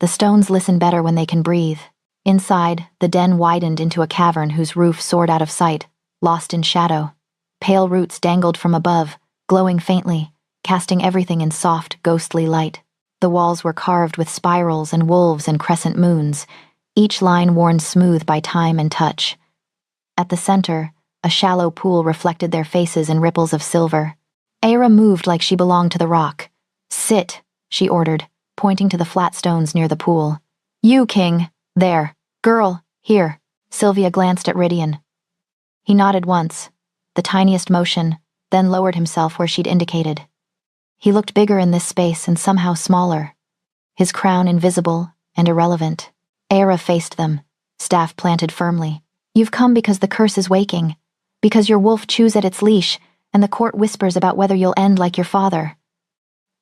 The stones listen better when they can breathe. Inside, the den widened into a cavern whose roof soared out of sight, lost in shadow. Pale roots dangled from above, glowing faintly, casting everything in soft, ghostly light. The walls were carved with spirals and wolves and crescent moons, each line worn smooth by time and touch. At the center, a shallow pool reflected their faces in ripples of silver. Era moved like she belonged to the rock. Sit, she ordered, pointing to the flat stones near the pool. You, King. There. Girl, here. Sylvia glanced at Rydian. He nodded once, the tiniest motion, then lowered himself where she'd indicated. He looked bigger in this space and somehow smaller, his crown invisible and irrelevant. Era faced them, staff planted firmly. You've come because the curse is waking, because your wolf chews at its leash, and the court whispers about whether you'll end like your father.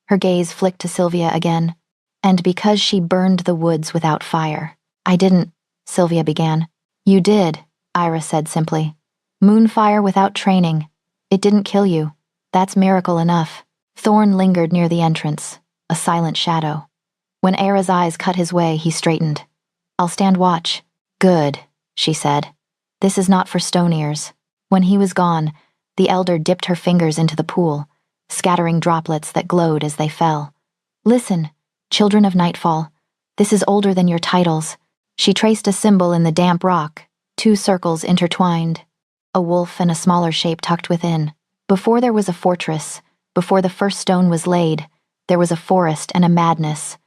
Her gaze flicked to Sylvia again, and because she burned the woods without fire. I didn't, Sylvia began. You did, Ira said simply. Moonfire without training. It didn't kill you. That's miracle enough. Thorn lingered near the entrance, a silent shadow. When Era's eyes cut his way, he straightened. I'll stand watch. Good, she said. This is not for stone ears. When he was gone, the elder dipped her fingers into the pool, scattering droplets that glowed as they fell. Listen, children of Nightfall, this is older than your titles. She traced a symbol in the damp rock, 2 circles intertwined, a wolf and a smaller shape tucked within. Before there was a fortress, before the first stone was laid, there was a forest and a madness.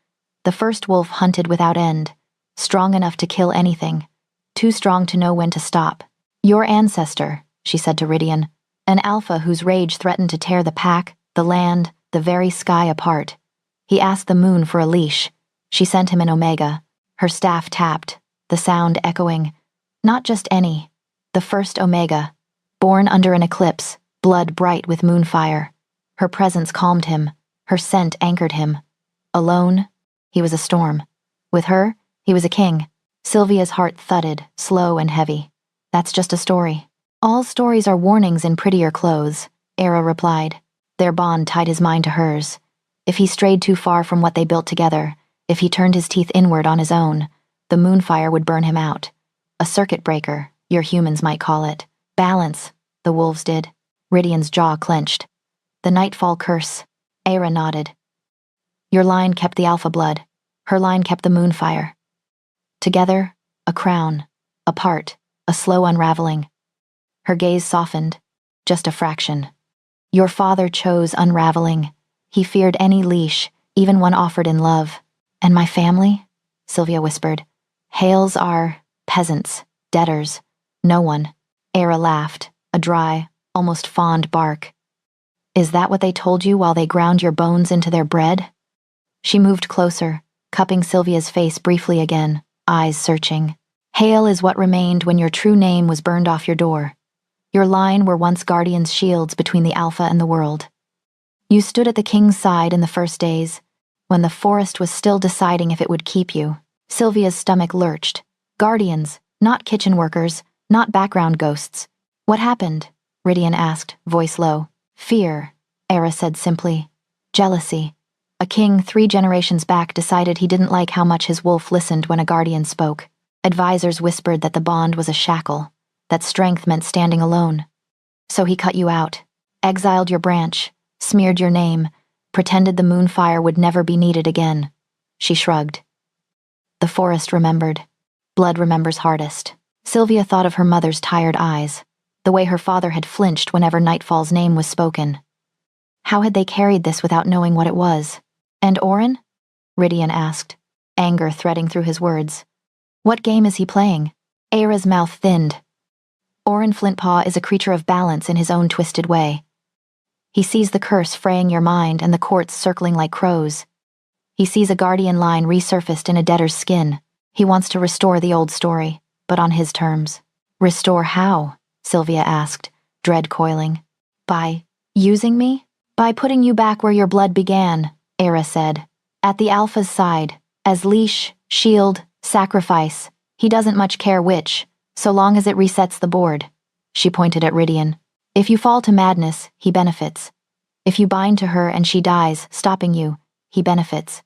The first wolf hunted without end, strong enough to kill anything, too strong to know when to stop. Your ancestor, she said to Rydian, an alpha whose rage threatened to tear the pack, the land, the very sky apart. He asked the moon for a leash. She sent him an omega. Her staff tapped, the sound echoing. Not just any, the first omega, born under an eclipse, blood bright with moonfire. Her presence calmed him, her scent anchored him. Alone, he was a storm. With her, he was a king. Sylvia's heart thudded, slow and heavy. That's just a story. All stories are warnings in prettier clothes, Era replied. Their bond tied his mind to hers. If he strayed too far from what they built together, if he turned his teeth inward on his own, the moonfire would burn him out. A circuit breaker, your humans might call it. Balance, the wolves did. Rydian's jaw clenched. The Nightfall curse. Era nodded. Your line kept the alpha blood. Her line kept the moonfire. Together, a crown. Apart, a slow unraveling. Her gaze softened. Just a fraction. Your father chose unraveling. He feared any leash, even one offered in love. And my family? Sylvia whispered. Hales are peasants, debtors. No one. Era laughed, a dry, almost fond bark. Is that what they told you while they ground your bones into their bread? She moved closer, cupping Sylvia's face briefly again, eyes searching. Hale is what remained when your true name was burned off your door. Your line were once guardians' shields between the alpha and the world. You stood at the king's side in the first days, when the forest was still deciding if it would keep you. Sylvia's stomach lurched. Guardians, not kitchen workers, not background ghosts. What happened? Rydian asked, voice low. Fear, Era said simply. Jealousy. A king 3 generations back decided he didn't like how much his wolf listened when a guardian spoke. Advisors whispered that the bond was a shackle, that strength meant standing alone. So he cut you out, exiled your branch, smeared your name, pretended the moonfire would never be needed again. She shrugged. The forest remembered. Blood remembers hardest. Sylvia thought of her mother's tired eyes, the way her father had flinched whenever Nightfall's name was spoken. How had they carried this without knowing what it was? And Orin? Rydian asked, anger threading through his words. What game is he playing? Era's mouth thinned. Orin Flintpaw is a creature of balance in his own twisted way. He sees the curse fraying your mind and the courts circling like crows. He sees a guardian line resurfaced in a debtor's skin. He wants to restore the old story, but on his terms. Restore how? Sylvia asked, dread coiling. By using me? By putting you back where your blood began, Era said. At the Alpha's side, as leash, shield, sacrifice. He doesn't much care which, so long as it resets the board. She pointed at Rydian. If you fall to madness, he benefits. If you bind to her and she dies, stopping you, he benefits.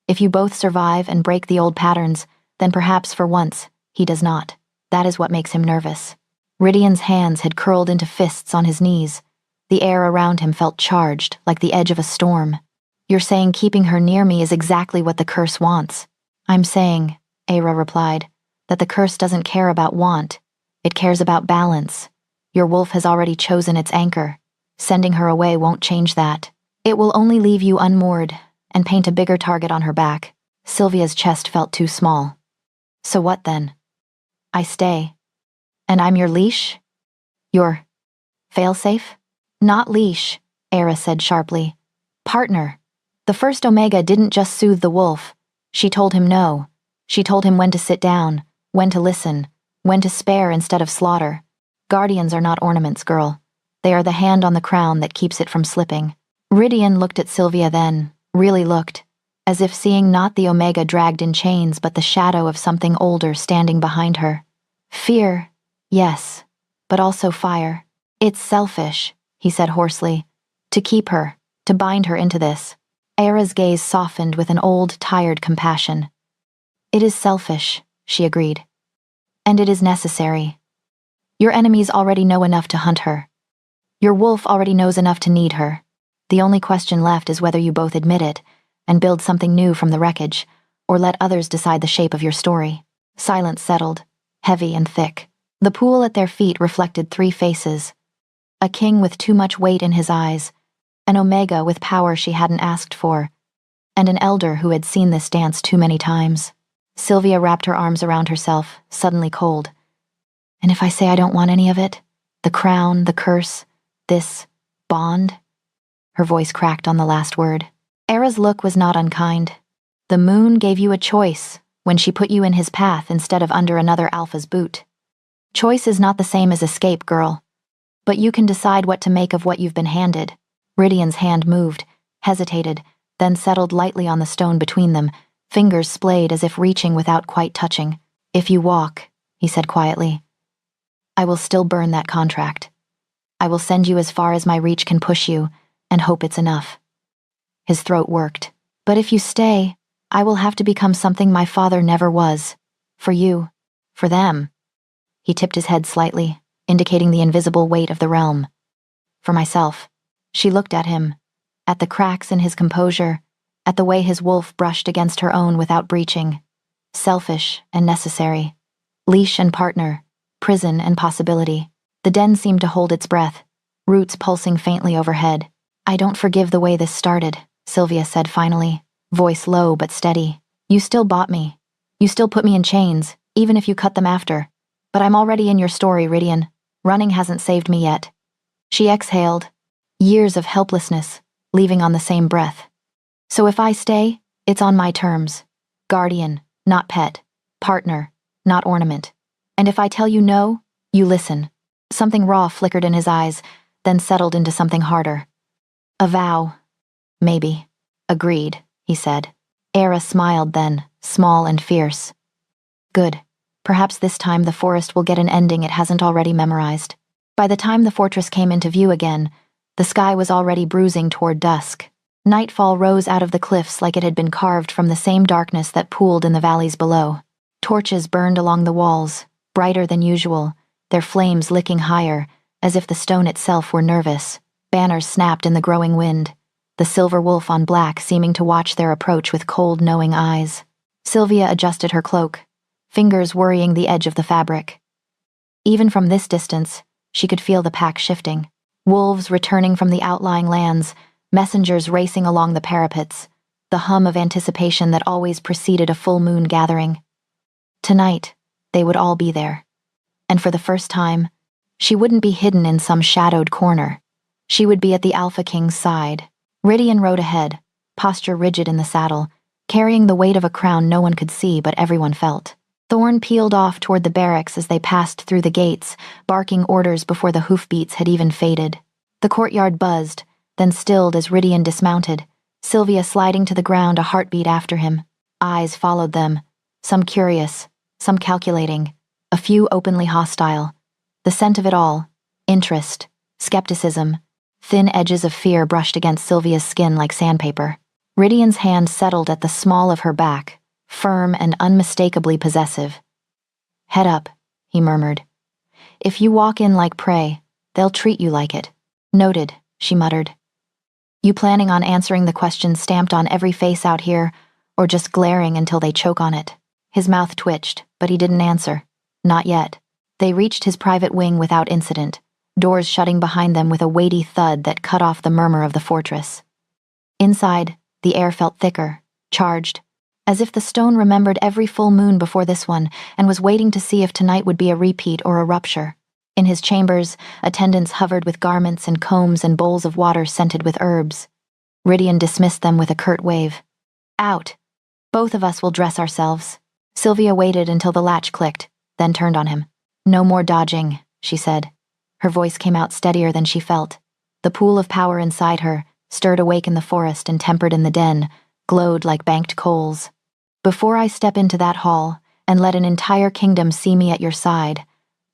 If you both survive and break the old patterns, then perhaps for once, he does not. That is what makes him nervous. Rydian's hands had curled into fists on his knees. The air around him felt charged, like the edge of a storm. You're saying keeping her near me is exactly what the curse wants. I'm saying, Era replied, that the curse doesn't care about want. It cares about balance. Your wolf has already chosen its anchor. Sending her away won't change that. It will only leave you unmoored, and paint a bigger target on her back. Sylvia's chest felt too small. So what then? I stay. And I'm your leash? Your failsafe? Not leash, Era said sharply. Partner. The first Omega didn't just soothe the wolf. She told him no. She told him when to sit down, when to listen, when to spare instead of slaughter. Guardians are not ornaments, girl. They are the hand on the crown that keeps it from slipping. Rydian looked at Sylvia then, really looked, as if seeing not the Omega dragged in chains but the shadow of something older standing behind her. Fear, yes, but also fire. It's selfish, he said hoarsely. To keep her, to bind her into this. Era's gaze softened with an old, tired compassion. It is selfish, she agreed. And it is necessary. Your enemies already know enough to hunt her. Your wolf already knows enough to need her. The only question left is whether you both admit it and build something new from the wreckage, or let others decide the shape of your story. Silence settled, heavy and thick. The pool at their feet reflected three faces. A king with too much weight in his eyes, an Omega with power she hadn't asked for, and an elder who had seen this dance too many times. Sylvia wrapped her arms around herself, suddenly cold. And if I say I don't want any of it? The crown, the curse, this bond? Her voice cracked on the last word. Era's look was not unkind. The moon gave you a choice when she put you in his path instead of under another alpha's boot. Choice is not the same as escape, girl. But you can decide what to make of what you've been handed. Rydian's hand moved, hesitated, then settled lightly on the stone between them, fingers splayed as if reaching without quite touching. If you walk, he said quietly, I will still burn that contract. I will send you as far as my reach can push you, and hope it's enough. His throat worked. But if you stay, I will have to become something my father never was. For you. For them. He tipped his head slightly, indicating the invisible weight of the realm. For myself. She looked at him, at the cracks in his composure, at the way his wolf brushed against her own without breaching. Selfish and necessary. Leash and partner. Prison and possibility. The den seemed to hold its breath, roots pulsing faintly overhead. I don't forgive the way this started, Sylvia said finally, voice low but steady. You still bought me. You still put me in chains, even if you cut them after. But I'm already in your story, Rydian. Running hasn't saved me yet. She exhaled. Years of helplessness, leaving on the same breath. So if I stay, it's on my terms. Guardian, not pet. Partner, not ornament. And if I tell you no, you listen. Something raw flickered in his eyes, then settled into something harder. A vow. Maybe. Agreed, he said. Era smiled then, small and fierce. Good. Perhaps this time the forest will get an ending it hasn't already memorized. By the time the fortress came into view again, the sky was already bruising toward dusk. Nightfall rose out of the cliffs like it had been carved from the same darkness that pooled in the valleys below. Torches burned along the walls, brighter than usual, their flames licking higher, as if the stone itself were nervous. Banners snapped in the growing wind, the silver wolf on black seeming to watch their approach with cold, knowing eyes. Sylvia adjusted her cloak, fingers worrying the edge of the fabric. Even from this distance, she could feel the pack shifting. Wolves returning from the outlying lands, messengers racing along the parapets, the hum of anticipation that always preceded a full moon gathering. Tonight, they would all be there. And for the first time, she wouldn't be hidden in some shadowed corner. She would be at the Alpha King's side. Rydian rode ahead, posture rigid in the saddle, carrying the weight of a crown no one could see but everyone felt. Thorn peeled off toward the barracks as they passed through the gates, barking orders before the hoofbeats had even faded. The courtyard buzzed, then stilled as Rydian dismounted, Sylvia sliding to the ground a heartbeat after him. Eyes followed them, some curious, some calculating, a few openly hostile. The scent of it all, interest, skepticism, thin edges of fear brushed against Sylvia's skin like sandpaper. Rydian's hand settled at the small of her back, firm and unmistakably possessive. Head up, he murmured. If you walk in like prey, they'll treat you like it. Noted, she muttered. You planning on answering the question stamped on every face out here, or just glaring until they choke on it? His mouth twitched, but he didn't answer. Not yet. They reached his private wing without incident, doors shutting behind them with a weighty thud that cut off the murmur of the fortress. Inside, The air felt thicker, charged, as if the stone remembered every full moon before this one and was waiting to see if tonight would be a repeat or a rupture. In his chambers, attendants hovered with garments and combs and bowls of water scented with herbs. Rydian dismissed them with a curt wave. Out. Both of us will dress ourselves. Sylvia waited until the latch clicked, then turned on him. No more dodging, she said. Her voice came out steadier than she felt. The pool of power inside her, stirred awake in the forest and tempered in the den, glowed like banked coals. Before I step into that hall and let an entire kingdom see me at your side,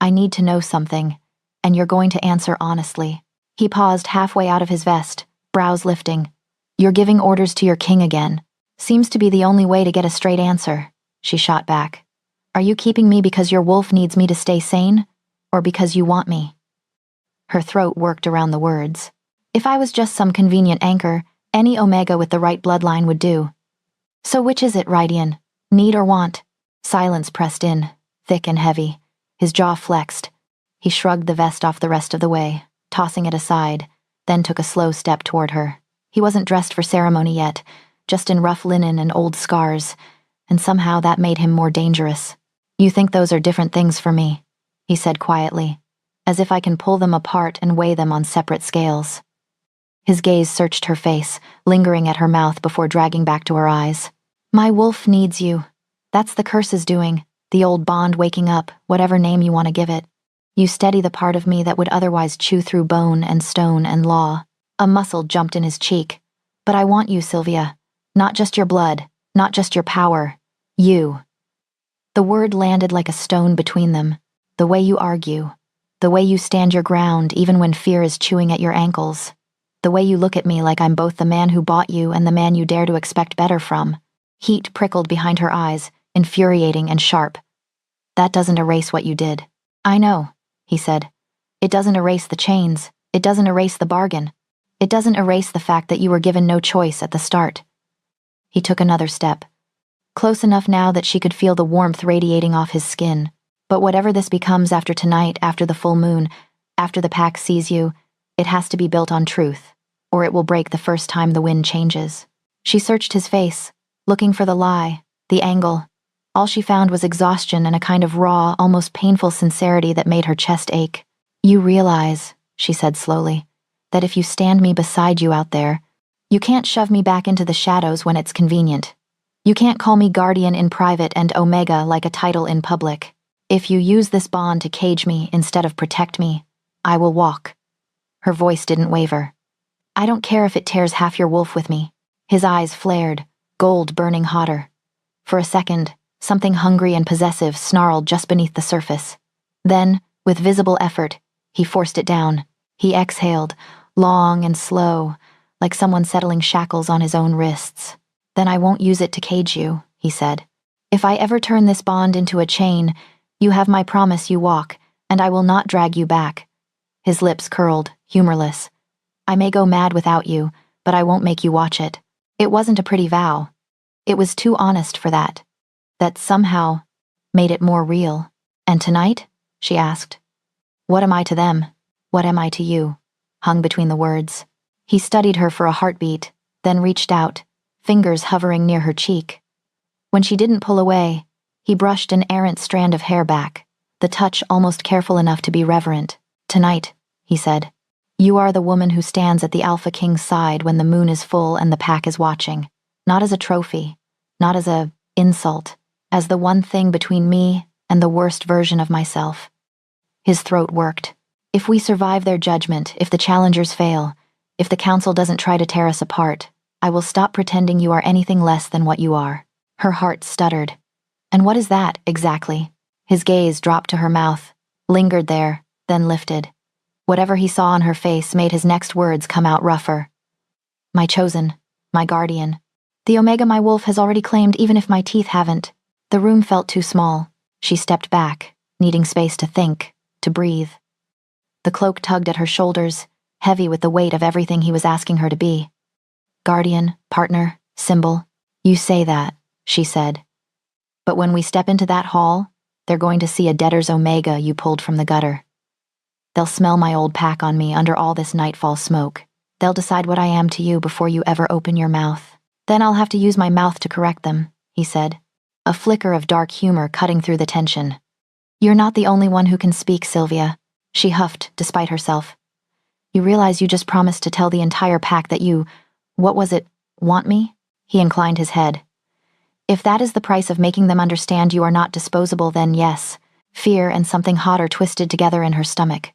I need to know something, and you're going to answer honestly. He paused halfway out of his vest, brows lifting. You're giving orders to your king again. Seems to be the only way to get a straight answer, she shot back. Are you keeping me because your wolf needs me to stay sane, or because you want me? Her throat worked around the words. If I was just some convenient anchor, any Omega with the right bloodline would do. So which is it, Rydian? Need or want? Silence pressed in, thick and heavy. His jaw flexed. He shrugged the vest off the rest of the way, tossing it aside, then took a slow step toward her. He wasn't dressed for ceremony yet, just in rough linen and old scars, and somehow that made him more dangerous. You think those are different things for me, he said quietly, as if I can pull them apart and weigh them on separate scales. His gaze searched her face, lingering at her mouth before dragging back to her eyes. My wolf needs you. That's the curse's doing, the old bond waking up, whatever name you want to give it. You steady the part of me that would otherwise chew through bone and stone and law. A muscle jumped in his cheek. But I want you, Sylvia. Not just your blood, not just your power. You. The word landed like a stone between them. The way you argue. The way you stand your ground even when fear is chewing at your ankles. The way you look at me like I'm both the man who bought you and the man you dare to expect better from. Heat prickled behind her eyes, infuriating and sharp. That doesn't erase what you did. I know, he said. It doesn't erase the chains. It doesn't erase the bargain. It doesn't erase the fact that you were given no choice at the start. He took another step. Close enough now that she could feel the warmth radiating off his skin. But whatever this becomes after tonight, after the full moon, after the pack sees you, it has to be built on truth, or it will break the first time the wind changes. She searched his face, looking for the lie, the angle. All she found was exhaustion and a kind of raw, almost painful sincerity that made her chest ache. You realize, she said slowly, that if you stand me beside you out there, you can't shove me back into the shadows when it's convenient. You can't call me guardian in private and Omega like a title in public. If you use this bond to cage me instead of protect me, I will walk. Her voice didn't waver. I don't care if it tears half your wolf with me. His eyes flared, gold burning hotter. For a second, something hungry and possessive snarled just beneath the surface. Then, with visible effort, he forced it down. He exhaled, long and slow, like someone settling shackles on his own wrists. Then I won't use it to cage you, he said. If I ever turn this bond into a chain, you have my promise you walk, and I will not drag you back. His lips curled, humorless. I may go mad without you, but I won't make you watch it. It wasn't a pretty vow. It was too honest for that. That somehow made it more real. And tonight? She asked. What am I to them? What am I to you? Hung between the words. He studied her for a heartbeat, then reached out, fingers hovering near her cheek. When she didn't pull away, he brushed an errant strand of hair back, the touch almost careful enough to be reverent. Tonight, he said, you are the woman who stands at the Alpha King's side when the moon is full and the pack is watching. Not as a trophy, not as a insult, as the one thing between me and the worst version of myself. His throat worked. If we survive their judgment, if the challengers fail, if the council doesn't try to tear us apart, I will stop pretending you are anything less than what you are. Her heart stuttered. And what is that, exactly? His gaze dropped to her mouth, lingered there, then lifted. Whatever he saw on her face made his next words come out rougher. My chosen, my guardian. The Omega my wolf has already claimed even if my teeth haven't. The room felt too small. She stepped back, needing space to think, to breathe. The cloak tugged at her shoulders, heavy with the weight of everything he was asking her to be. Guardian, partner, symbol. You say that, she said. But when we step into that hall, they're going to see a debtor's Omega you pulled from the gutter. They'll smell my old pack on me under all this nightfall smoke. They'll decide what I am to you before you ever open your mouth. Then I'll have to use my mouth to correct them, he said, a flicker of dark humor cutting through the tension. You're not the only one who can speak, Sylvia, she huffed despite herself. You realize you just promised to tell the entire pack that you, what was it, want me? He inclined his head. If that is the price of making them understand you are not disposable, then yes. Fear and something hotter twisted together in her stomach.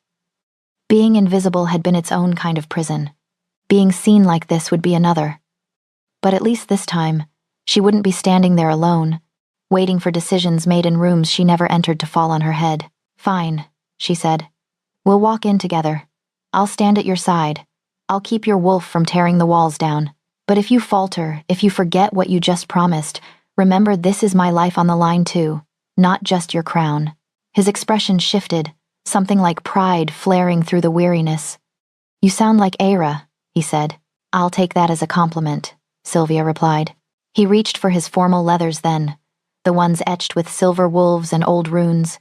Being invisible had been its own kind of prison. Being seen like this would be another. But at least this time, she wouldn't be standing there alone, waiting for decisions made in rooms she never entered to fall on her head. Fine, she said. We'll walk in together. I'll stand at your side. I'll keep your wolf from tearing the walls down. But if you falter, if you forget what you just promised, remember this is my life on the line too, not just your crown. His expression shifted, something like pride flaring through the weariness. You sound like Aira, he said. I'll take that as a compliment, Sylvia replied. He reached for his formal leathers then, the ones etched with silver wolves and old runes,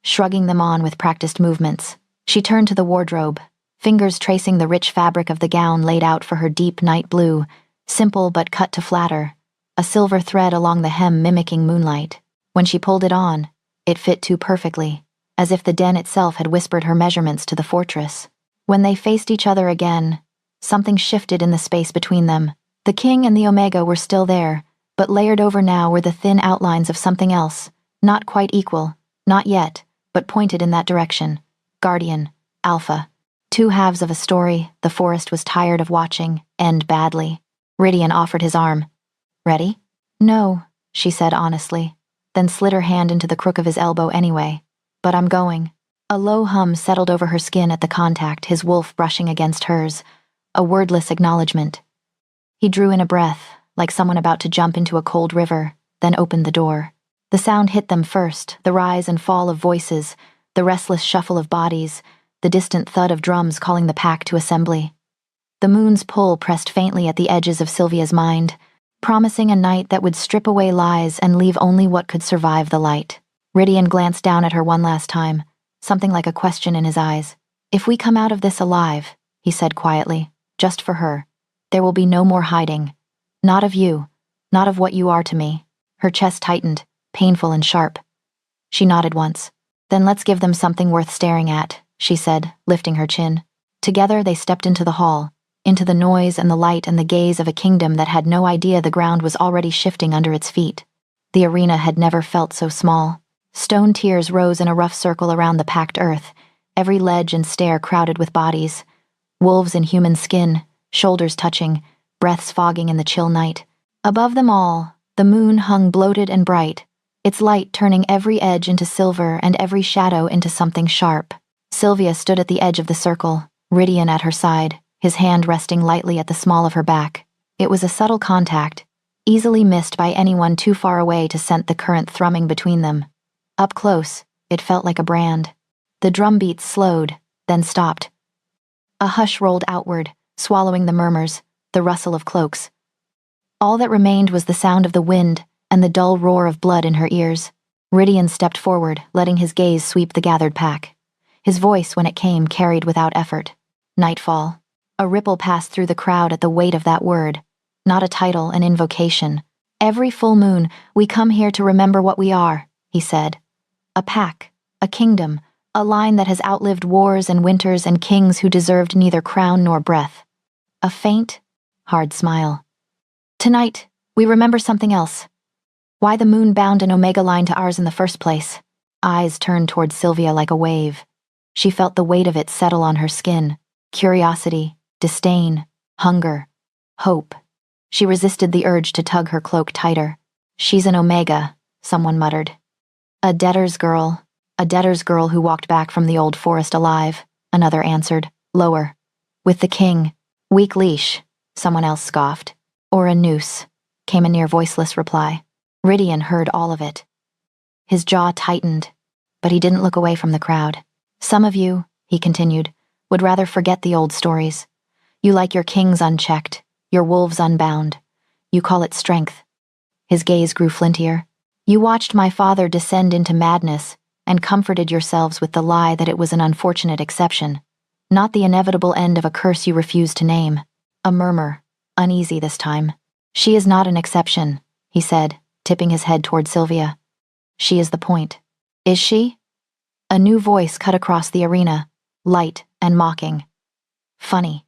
shrugging them on with practiced movements. She turned to the wardrobe, fingers tracing the rich fabric of the gown laid out for her deep night blue, simple but cut to flatter, a silver thread along the hem mimicking moonlight. When she pulled it on, it fit too perfectly, as if the den itself had whispered her measurements to the fortress. When they faced each other again, something shifted in the space between them. The king and the Omega were still there, but layered over now were the thin outlines of something else, not quite equal, not yet, but pointed in that direction. Guardian, Alpha. Two halves of a story the forest was tired of watching end badly. Rydian offered his arm. Ready? No, she said honestly, then slid her hand into the crook of his elbow anyway. But I'm going. A low hum settled over her skin at the contact, his wolf brushing against hers, a wordless acknowledgement. He drew in a breath, like someone about to jump into a cold river, then opened the door. The sound hit them first, the rise and fall of voices, the restless shuffle of bodies, the distant thud of drums calling the pack to assembly. The moon's pull pressed faintly at the edges of Sylvia's mind, promising a night that would strip away lies and leave only what could survive the light. Rydian glanced down at her one last time, something like a question in his eyes. If we come out of this alive, he said quietly, just for her, there will be no more hiding. Not of you, not of what you are to me. Her chest tightened, painful and sharp. She nodded once. Then let's give them something worth staring at, she said, lifting her chin. Together they stepped into the hall, into the noise and the light and the gaze of a kingdom that had no idea the ground was already shifting under its feet. The arena had never felt so small. Stone tiers rose in a rough circle around the packed earth, every ledge and stair crowded with bodies. Wolves in human skin, shoulders touching, breaths fogging in the chill night. Above them all, the moon hung bloated and bright, its light turning every edge into silver and every shadow into something sharp. Sylvia stood at the edge of the circle, Rydian at her side, his hand resting lightly at the small of her back. It was a subtle contact, easily missed by anyone too far away to scent the current thrumming between them. Up close, it felt like a brand. The drum beats slowed, then stopped. A hush rolled outward, swallowing the murmurs, the rustle of cloaks. All that remained was the sound of the wind and the dull roar of blood in her ears. Rydian stepped forward, letting his gaze sweep the gathered pack. His voice, when it came, carried without effort. Nightfall. A ripple passed through the crowd at the weight of that word. Not a title, an invocation. Every full moon, we come here to remember what we are, he said. A pack, a kingdom, a line that has outlived wars and winters and kings who deserved neither crown nor breath. A faint, hard smile. Tonight, we remember something else. Why the moon bound an Omega line to ours in the first place. Eyes turned toward Sylvia like a wave. She felt the weight of it settle on her skin. Curiosity, disdain, hunger, hope. She resisted the urge to tug her cloak tighter. She's an Omega, someone muttered. A debtor's girl who walked back from the old forest alive, another answered, lower. With the king. Weak leash, someone else scoffed. Or a noose, came a near voiceless reply. Rydian heard all of it. His jaw tightened, but he didn't look away from the crowd. Some of you, he continued, would rather forget the old stories. You like your kings unchecked, your wolves unbound. You call it strength. His gaze grew flintier. You watched my father descend into madness and comforted yourselves with the lie that it was an unfortunate exception, not the inevitable end of a curse you refused to name. A murmur, uneasy this time. She is not an exception, he said, tipping his head toward Sylvia. She is the point. Is she? A new voice cut across the arena, light and mocking. Funny.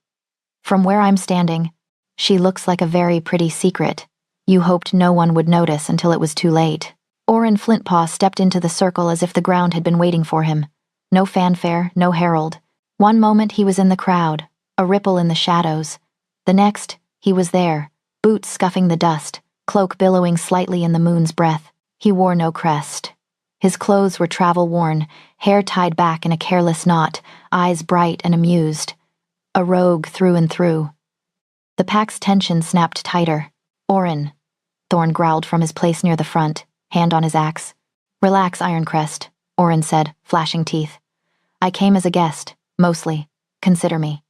From where I'm standing, she looks like a very pretty secret. You hoped no one would notice until it was too late. Orin Flintpaw stepped into the circle as if the ground had been waiting for him. No fanfare, no herald. One moment he was in the crowd, a ripple in the shadows. The next, he was there, boots scuffing the dust, cloak billowing slightly in the moon's breath. He wore no crest. His clothes were travel-worn, hair tied back in a careless knot, eyes bright and amused. A rogue through and through. The pack's tension snapped tighter. Orin, Thorn growled from his place near the front, hand on his axe. Relax, Ironcrest, Orin said, flashing teeth. I came as a guest, mostly. Consider me.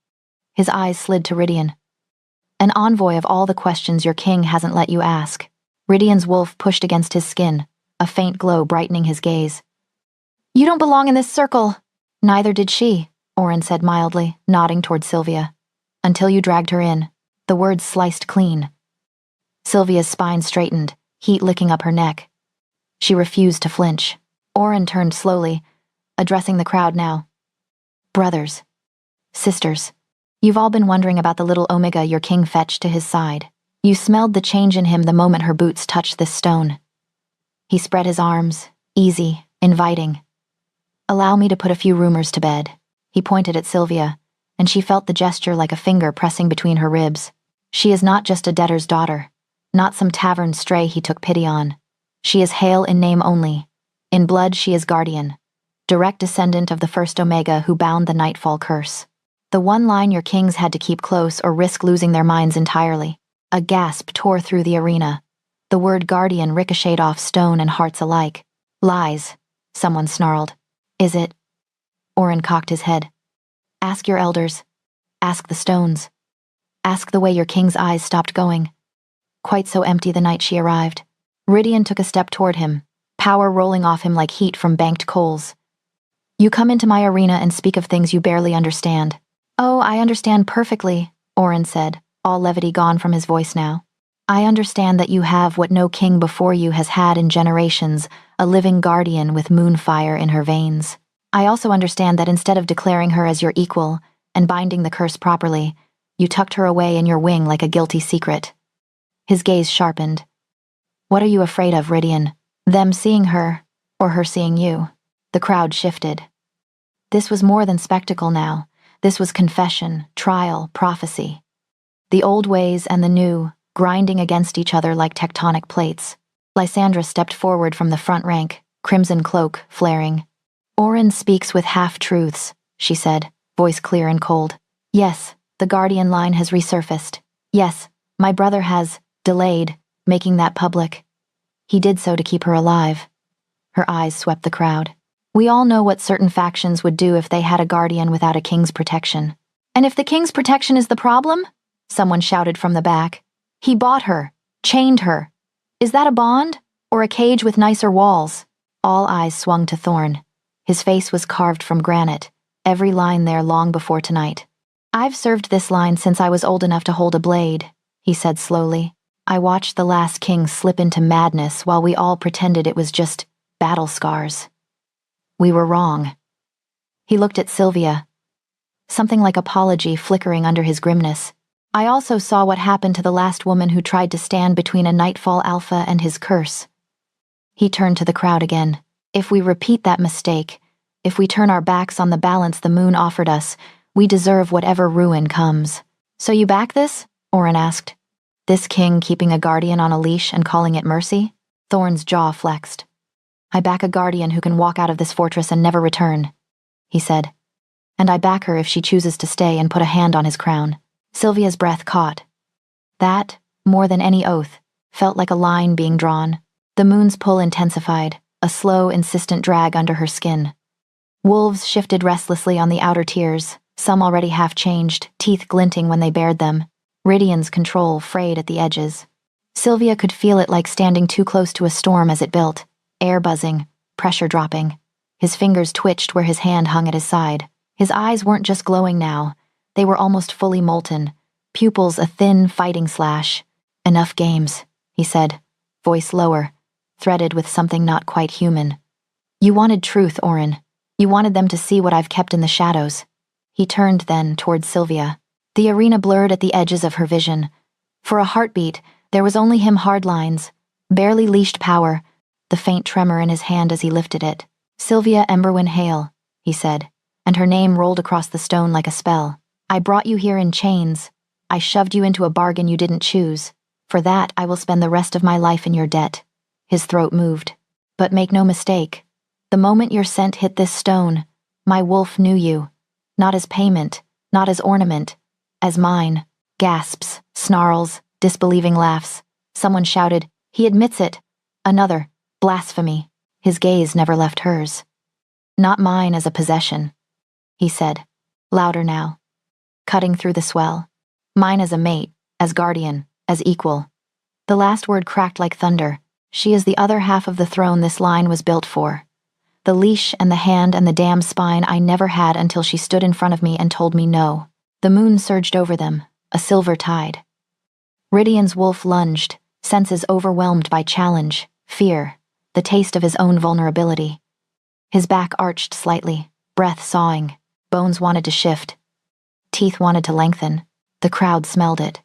His eyes slid to Rydian. An envoy of all the questions your king hasn't let you ask. Rydian's wolf pushed against his skin, a faint glow brightening his gaze. You don't belong in this circle. Neither did she, Orin said mildly, nodding toward Sylvia. Until you dragged her in. The words sliced clean. Sylvia's spine straightened, heat licking up her neck. She refused to flinch. Orin turned slowly, addressing the crowd now. Brothers. Sisters. You've all been wondering about the little Omega your king fetched to his side. You smelled the change in him the moment her boots touched this stone. He spread his arms, easy, inviting. Allow me to put a few rumors to bed. He pointed at Sylvia, and she felt the gesture like a finger pressing between her ribs. She is not just a debtor's daughter, not some tavern stray he took pity on. She is Hale in name only. In blood she is guardian, direct descendant of the first Omega who bound the Nightfall curse. The one line your kings had to keep close or risk losing their minds entirely. A gasp tore through the arena. The word guardian ricocheted off stone and hearts alike. Lies, someone snarled. Is it? Orin cocked his head. Ask your elders. Ask the stones. Ask the way your king's eyes stopped going. Quite so empty the night she arrived. Rydian took a step toward him, power rolling off him like heat from banked coals. You come into my arena and speak of things you barely understand. Oh, I understand perfectly, Orin said, all levity gone from his voice now. I understand that you have what no king before you has had in generations, a living guardian with moonfire in her veins. I also understand that instead of declaring her as your equal and binding the curse properly, you tucked her away in your wing like a guilty secret. His gaze sharpened. What are you afraid of, Rydian? Them seeing her, or her seeing you? The crowd shifted. This was more than spectacle now. This was confession, trial, prophecy. The old ways and the new, grinding against each other like tectonic plates. Lysandra stepped forward from the front rank, crimson cloak flaring. Orin speaks with half-truths, she said, voice clear and cold. Yes, the Guardian line has resurfaced. Yes, my brother has delayed making that public. He did so to keep her alive. Her eyes swept the crowd. We all know what certain factions would do if they had a guardian without a king's protection. And if the king's protection is the problem? Someone shouted from the back. He bought her, chained her. Is that a bond? Or a cage with nicer walls? All eyes swung to Thorn. His face was carved from granite, every line there long before tonight. I've served this line since I was old enough to hold a blade, he said slowly. I watched the last king slip into madness while we all pretended it was just battle scars. We were wrong. He looked at Sylvia, something like apology flickering under his grimness. I also saw what happened to the last woman who tried to stand between a Nightfall Alpha and his curse. He turned to the crowd again. If we repeat that mistake, if we turn our backs on the balance the moon offered us, we deserve whatever ruin comes. So you back this? Orin asked. This king keeping a guardian on a leash and calling it mercy? Thorn's jaw flexed. I back a guardian who can walk out of this fortress and never return, he said. And I back her if she chooses to stay and put a hand on his crown. Sylvia's breath caught. That, more than any oath, felt like a line being drawn. The moon's pull intensified, a slow, insistent drag under her skin. Wolves shifted restlessly on the outer tiers, some already half-changed, teeth glinting when they bared them. Rydian's control frayed at the edges. Sylvia could feel it like standing too close to a storm as it built, air buzzing, pressure dropping. His fingers twitched where his hand hung at his side. His eyes weren't just glowing now, they were almost fully molten, pupils a thin fighting slash. Enough games, he said, voice lower, threaded with something not quite human. You wanted truth, Orin. You wanted them to see what I've kept in the shadows. He turned then toward Sylvia. The arena blurred at the edges of her vision. For a heartbeat, there was only him hard lines, barely leashed power, the faint tremor in his hand as he lifted it. Sylvia Emberwyn Hale, he said, and her name rolled across the stone like a spell. I brought you here in chains. I shoved you into a bargain you didn't choose. For that, I will spend the rest of my life in your debt. His throat moved. But make no mistake. The moment your scent hit this stone, my wolf knew you. Not as payment, not as ornament, as mine. Gasps, snarls, disbelieving laughs. Someone shouted, he admits it. Another, blasphemy. His gaze never left hers. Not mine as a possession, he said, louder now, cutting through the swell. Mine as a mate, as guardian, as equal. The last word cracked like thunder. She is the other half of the throne this line was built for. The leash and the hand and the damn spine I never had until she stood in front of me and told me no. The moon surged over them, a silver tide. Rydian's wolf lunged, senses overwhelmed by challenge, fear, the taste of his own vulnerability. His back arched slightly, breath sawing, bones wanted to shift. Teeth wanted to lengthen. The crowd smelled it.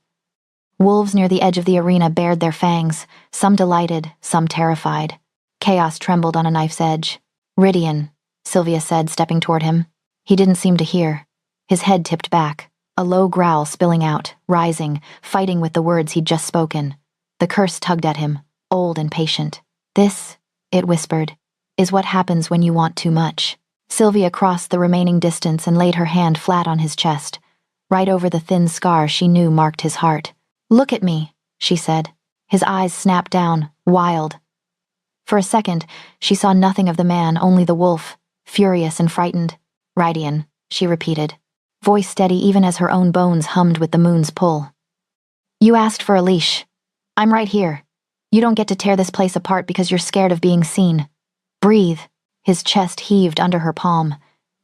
Wolves near the edge of the arena bared their fangs, some delighted, some terrified. Chaos trembled on a knife's edge. Rydian, Sylvia said, stepping toward him. He didn't seem to hear. His head tipped back, a low growl spilling out, rising, fighting with the words he'd just spoken. The curse tugged at him, old and patient. This, it whispered, is what happens when you want too much. Sylvia crossed the remaining distance and laid her hand flat on his chest, right over the thin scar she knew marked his heart. Look at me, she said. His eyes snapped down, wild. For a second, she saw nothing of the man, only the wolf, furious and frightened. Rydian, she repeated, voice steady even as her own bones hummed with the moon's pull. You asked for a leash. I'm right here. You don't get to tear this place apart because you're scared of being seen. Breathe. His chest heaved under her palm.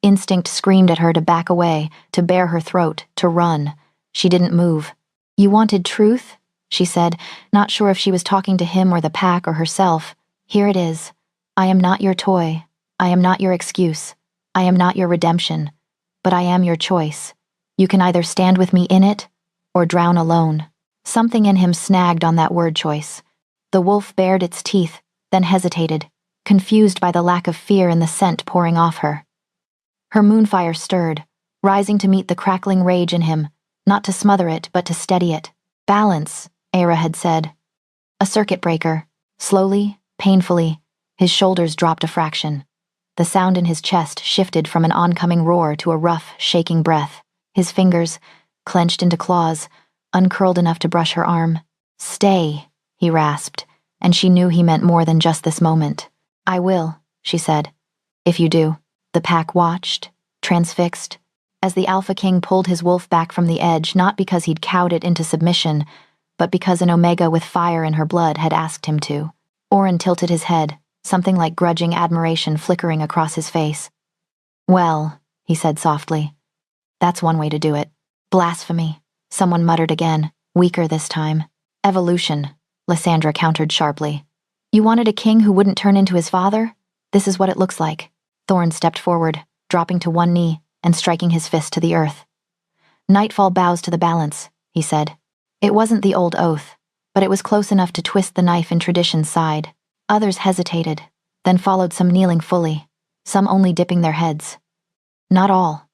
Instinct screamed at her to back away, to bare her throat, to run. She didn't move. You wanted truth? She said, not sure if she was talking to him or the pack or herself. Here it is. I am not your toy. I am not your excuse. I am not your redemption. But I am your choice. You can either stand with me in it, or drown alone. Something in him snagged on that word choice. The wolf bared its teeth, then hesitated, confused by the lack of fear in the scent pouring off her. Her moonfire stirred, rising to meet the crackling rage in him, not to smother it, but to steady it. Balance, Era had said. A circuit breaker. Slowly, painfully, his shoulders dropped a fraction. The sound in his chest shifted from an oncoming roar to a rough, shaking breath. His fingers, clenched into claws, uncurled enough to brush her arm. Stay, he rasped, and she knew he meant more than just this moment. I will, she said. If you do. The pack watched, transfixed, as the Alpha King pulled his wolf back from the edge, not because he'd cowed it into submission, but because an Omega with fire in her blood had asked him to. Orin tilted his head, something like grudging admiration flickering across his face. Well, he said softly, that's one way to do it. Blasphemy, someone muttered again, weaker this time. Evolution, Lysandra countered sharply. You wanted a king who wouldn't turn into his father? This is what it looks like. Thorn stepped forward, dropping to one knee and striking his fist to the earth. Nightfall bows to the balance, he said. It wasn't the old oath, but it was close enough to twist the knife in tradition's side. Others hesitated, then followed, some kneeling fully, some only dipping their heads. Not all.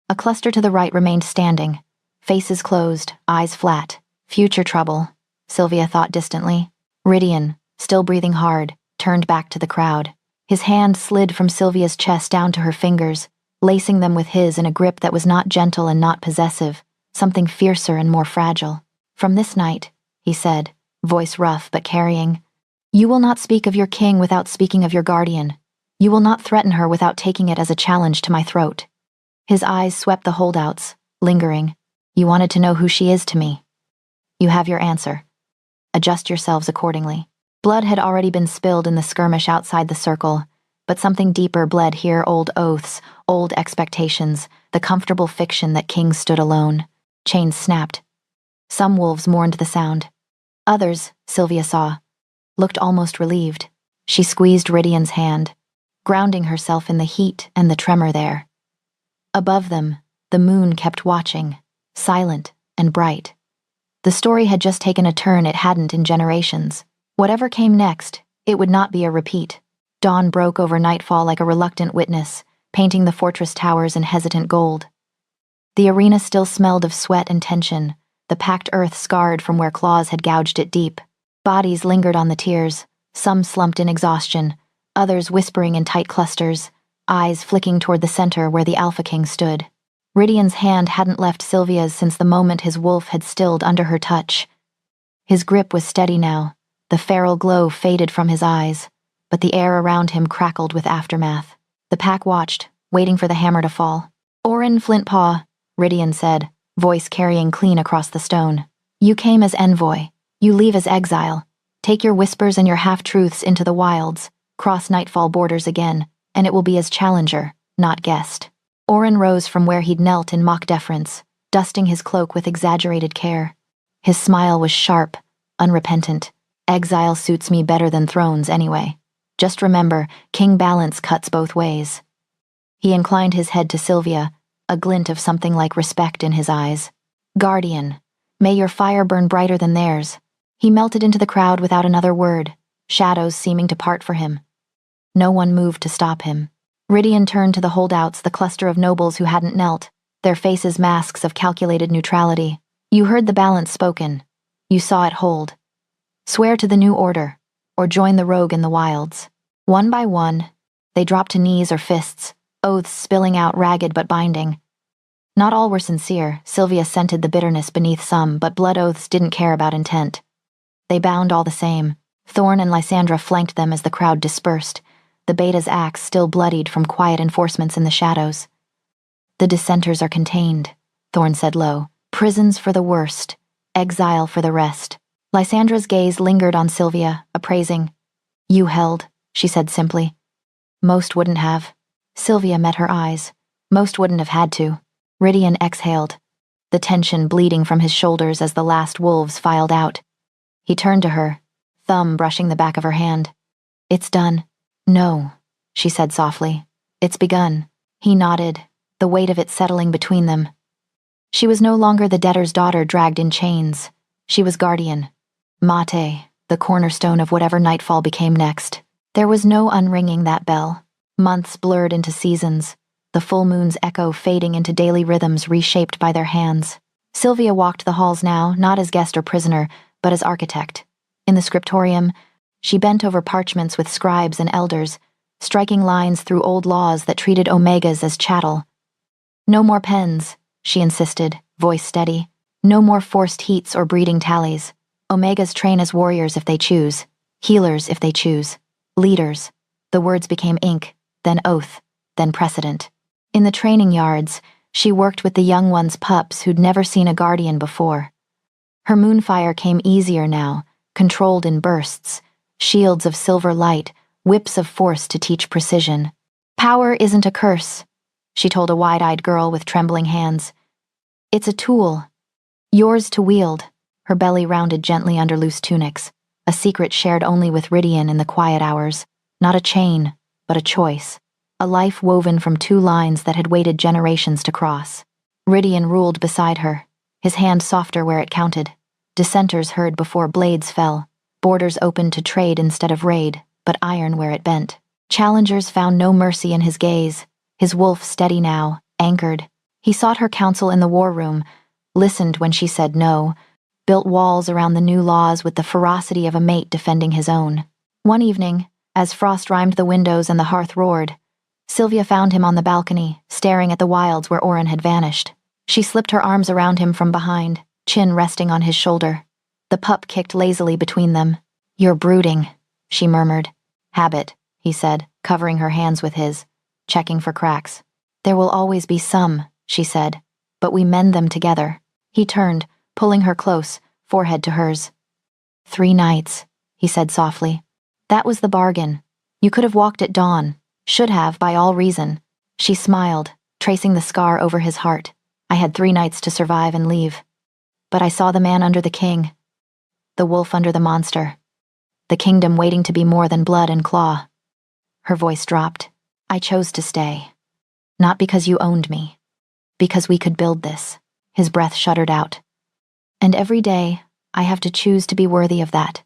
A cluster to the right remained standing, faces closed, eyes flat. Future trouble, Sylvia thought distantly. Rydian, still breathing hard, turned back to the crowd. His hand slid from Sylvia's chest down to her fingers, lacing them with his in a grip that was not gentle and not possessive, something fiercer and more fragile. From this night, he said, voice rough but carrying, you will not speak of your king without speaking of your guardian. You will not threaten her without taking it as a challenge to my throat. His eyes swept the holdouts, lingering. You wanted to know who she is to me. You have your answer. Adjust yourselves accordingly. Blood had already been spilled in the skirmish outside the circle, but something deeper bled here, old oaths, old expectations, the comfortable fiction that kings stood alone. Chains snapped. Some wolves mourned the sound. Others, Sylvia saw, looked almost relieved. She squeezed Rydian's hand, grounding herself in the heat and the tremor there. Above them, the moon kept watching, silent and bright. The story had just taken a turn it hadn't in generations. Whatever came next, it would not be a repeat. Dawn broke over nightfall like a reluctant witness, painting the fortress towers in hesitant gold. The arena still smelled of sweat and tension, the packed earth scarred from where claws had gouged it deep. Bodies lingered on the tiers, some slumped in exhaustion, others whispering in tight clusters, eyes flicking toward the center where the Alpha King stood. Rydian's hand hadn't left Sylvia's since the moment his wolf had stilled under her touch. His grip was steady now, the feral glow faded from his eyes, but the air around him crackled with aftermath. The pack watched, waiting for the hammer to fall. "Orin Flintpaw," Rydian said, voice carrying clean across the stone. "You came as envoy. You leave as exile. Take your whispers and your half-truths into the wilds, cross nightfall borders again, and it will be as challenger, not guest." Orin rose from where he'd knelt in mock deference, dusting his cloak with exaggerated care. His smile was sharp, unrepentant. "Exile suits me better than thrones anyway. Just remember, King Balance cuts both ways." He inclined his head to Sylvia, a glint of something like respect in his eyes. "Guardian, may your fire burn brighter than theirs." He melted into the crowd without another word, shadows seeming to part for him. No one moved to stop him. Rydian turned to the holdouts, the cluster of nobles who hadn't knelt, their faces masks of calculated neutrality. "You heard the balance spoken. You saw it hold. Swear to the new order, or join the rogue in the wilds." One by one, they dropped to knees or fists, oaths spilling out ragged but binding. Not all were sincere. Sylvia scented the bitterness beneath some, but blood oaths didn't care about intent. They bound all the same. Thorn and Lysandra flanked them as the crowd dispersed, the Beta's axe still bloodied from quiet enforcements in the shadows. "The dissenters are contained," Thorn said low. "Prisons for the worst, exile for the rest." Lysandra's gaze lingered on Sylvia, appraising. "You held," she said simply. "Most wouldn't have." Sylvia met her eyes. "Most wouldn't have had to." Rydian exhaled, the tension bleeding from his shoulders as the last wolves filed out. He turned to her, thumb brushing the back of her hand. "It's done." "No," she said softly. "It's begun." He nodded, the weight of it settling between them. She was no longer the debtor's daughter dragged in chains. She was guardian. Mate, the cornerstone of whatever nightfall became next. There was no unringing that bell. Months blurred into seasons, the full moon's echo fading into daily rhythms reshaped by their hands. Sylvia walked the halls now, not as guest or prisoner, but as architect. In the scriptorium, she bent over parchments with scribes and elders, striking lines through old laws that treated omegas as chattel. "No more pens," she insisted, voice steady. "No more forced heats or breeding tallies. Omegas train as warriors if they choose, healers if they choose, leaders." The words became ink, then oath, then precedent. In the training yards, she worked with the young ones' pups who'd never seen a guardian before. Her moonfire came easier now, controlled in bursts, shields of silver light, whips of force to teach precision. "Power isn't a curse," she told a wide-eyed girl with trembling hands. "It's a tool. Yours to wield." Her belly rounded gently under loose tunics, a secret shared only with Rydian in the quiet hours. Not a chain, but a choice. A life woven from two lines that had waited generations to cross. Rydian ruled beside her, his hand softer where it counted. Dissenters heard before blades fell, borders opened to trade instead of raid, but iron where it bent. Challengers found no mercy in his gaze, his wolf steady now, anchored. He sought her counsel in the war room, listened when she said no, built walls around the new laws with the ferocity of a mate defending his own. One evening, as frost rimed the windows and the hearth roared, Sylvia found him on the balcony, staring at the wilds where Orin had vanished. She slipped her arms around him from behind, chin resting on his shoulder. The pup kicked lazily between them. "You're brooding," she murmured. "Habit," he said, covering her hands with his, checking for cracks. "There will always be some," she said, "but we mend them together." He turned, pulling her close, forehead to hers. "3 nights," he said softly. "That was the bargain. You could have walked at dawn. Should have, by all reason." She smiled, tracing the scar over his heart. "I had 3 nights to survive and leave. But I saw the man under the king." the wolf under the monster. The kingdom waiting to be more than blood and claw. Her voice dropped. I chose to stay. Not because you owned me. Because we could build this. His breath shuddered out. And every day, I have to choose to be worthy of that.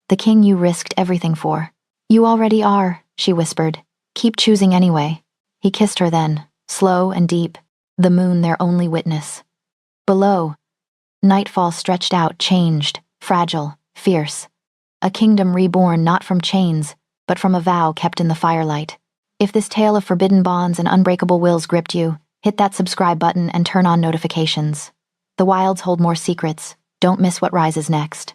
The king you risked everything for. You already are, she whispered. Keep choosing anyway. He kissed her then, slow and deep, the moon their only witness. Below, nightfall stretched out, changed, fragile, fierce. A kingdom reborn not from chains, but from a vow kept in the firelight. If this tale of forbidden bonds and unbreakable wills gripped you, hit that subscribe button and turn on notifications. The wilds hold more secrets. Don't miss what rises next.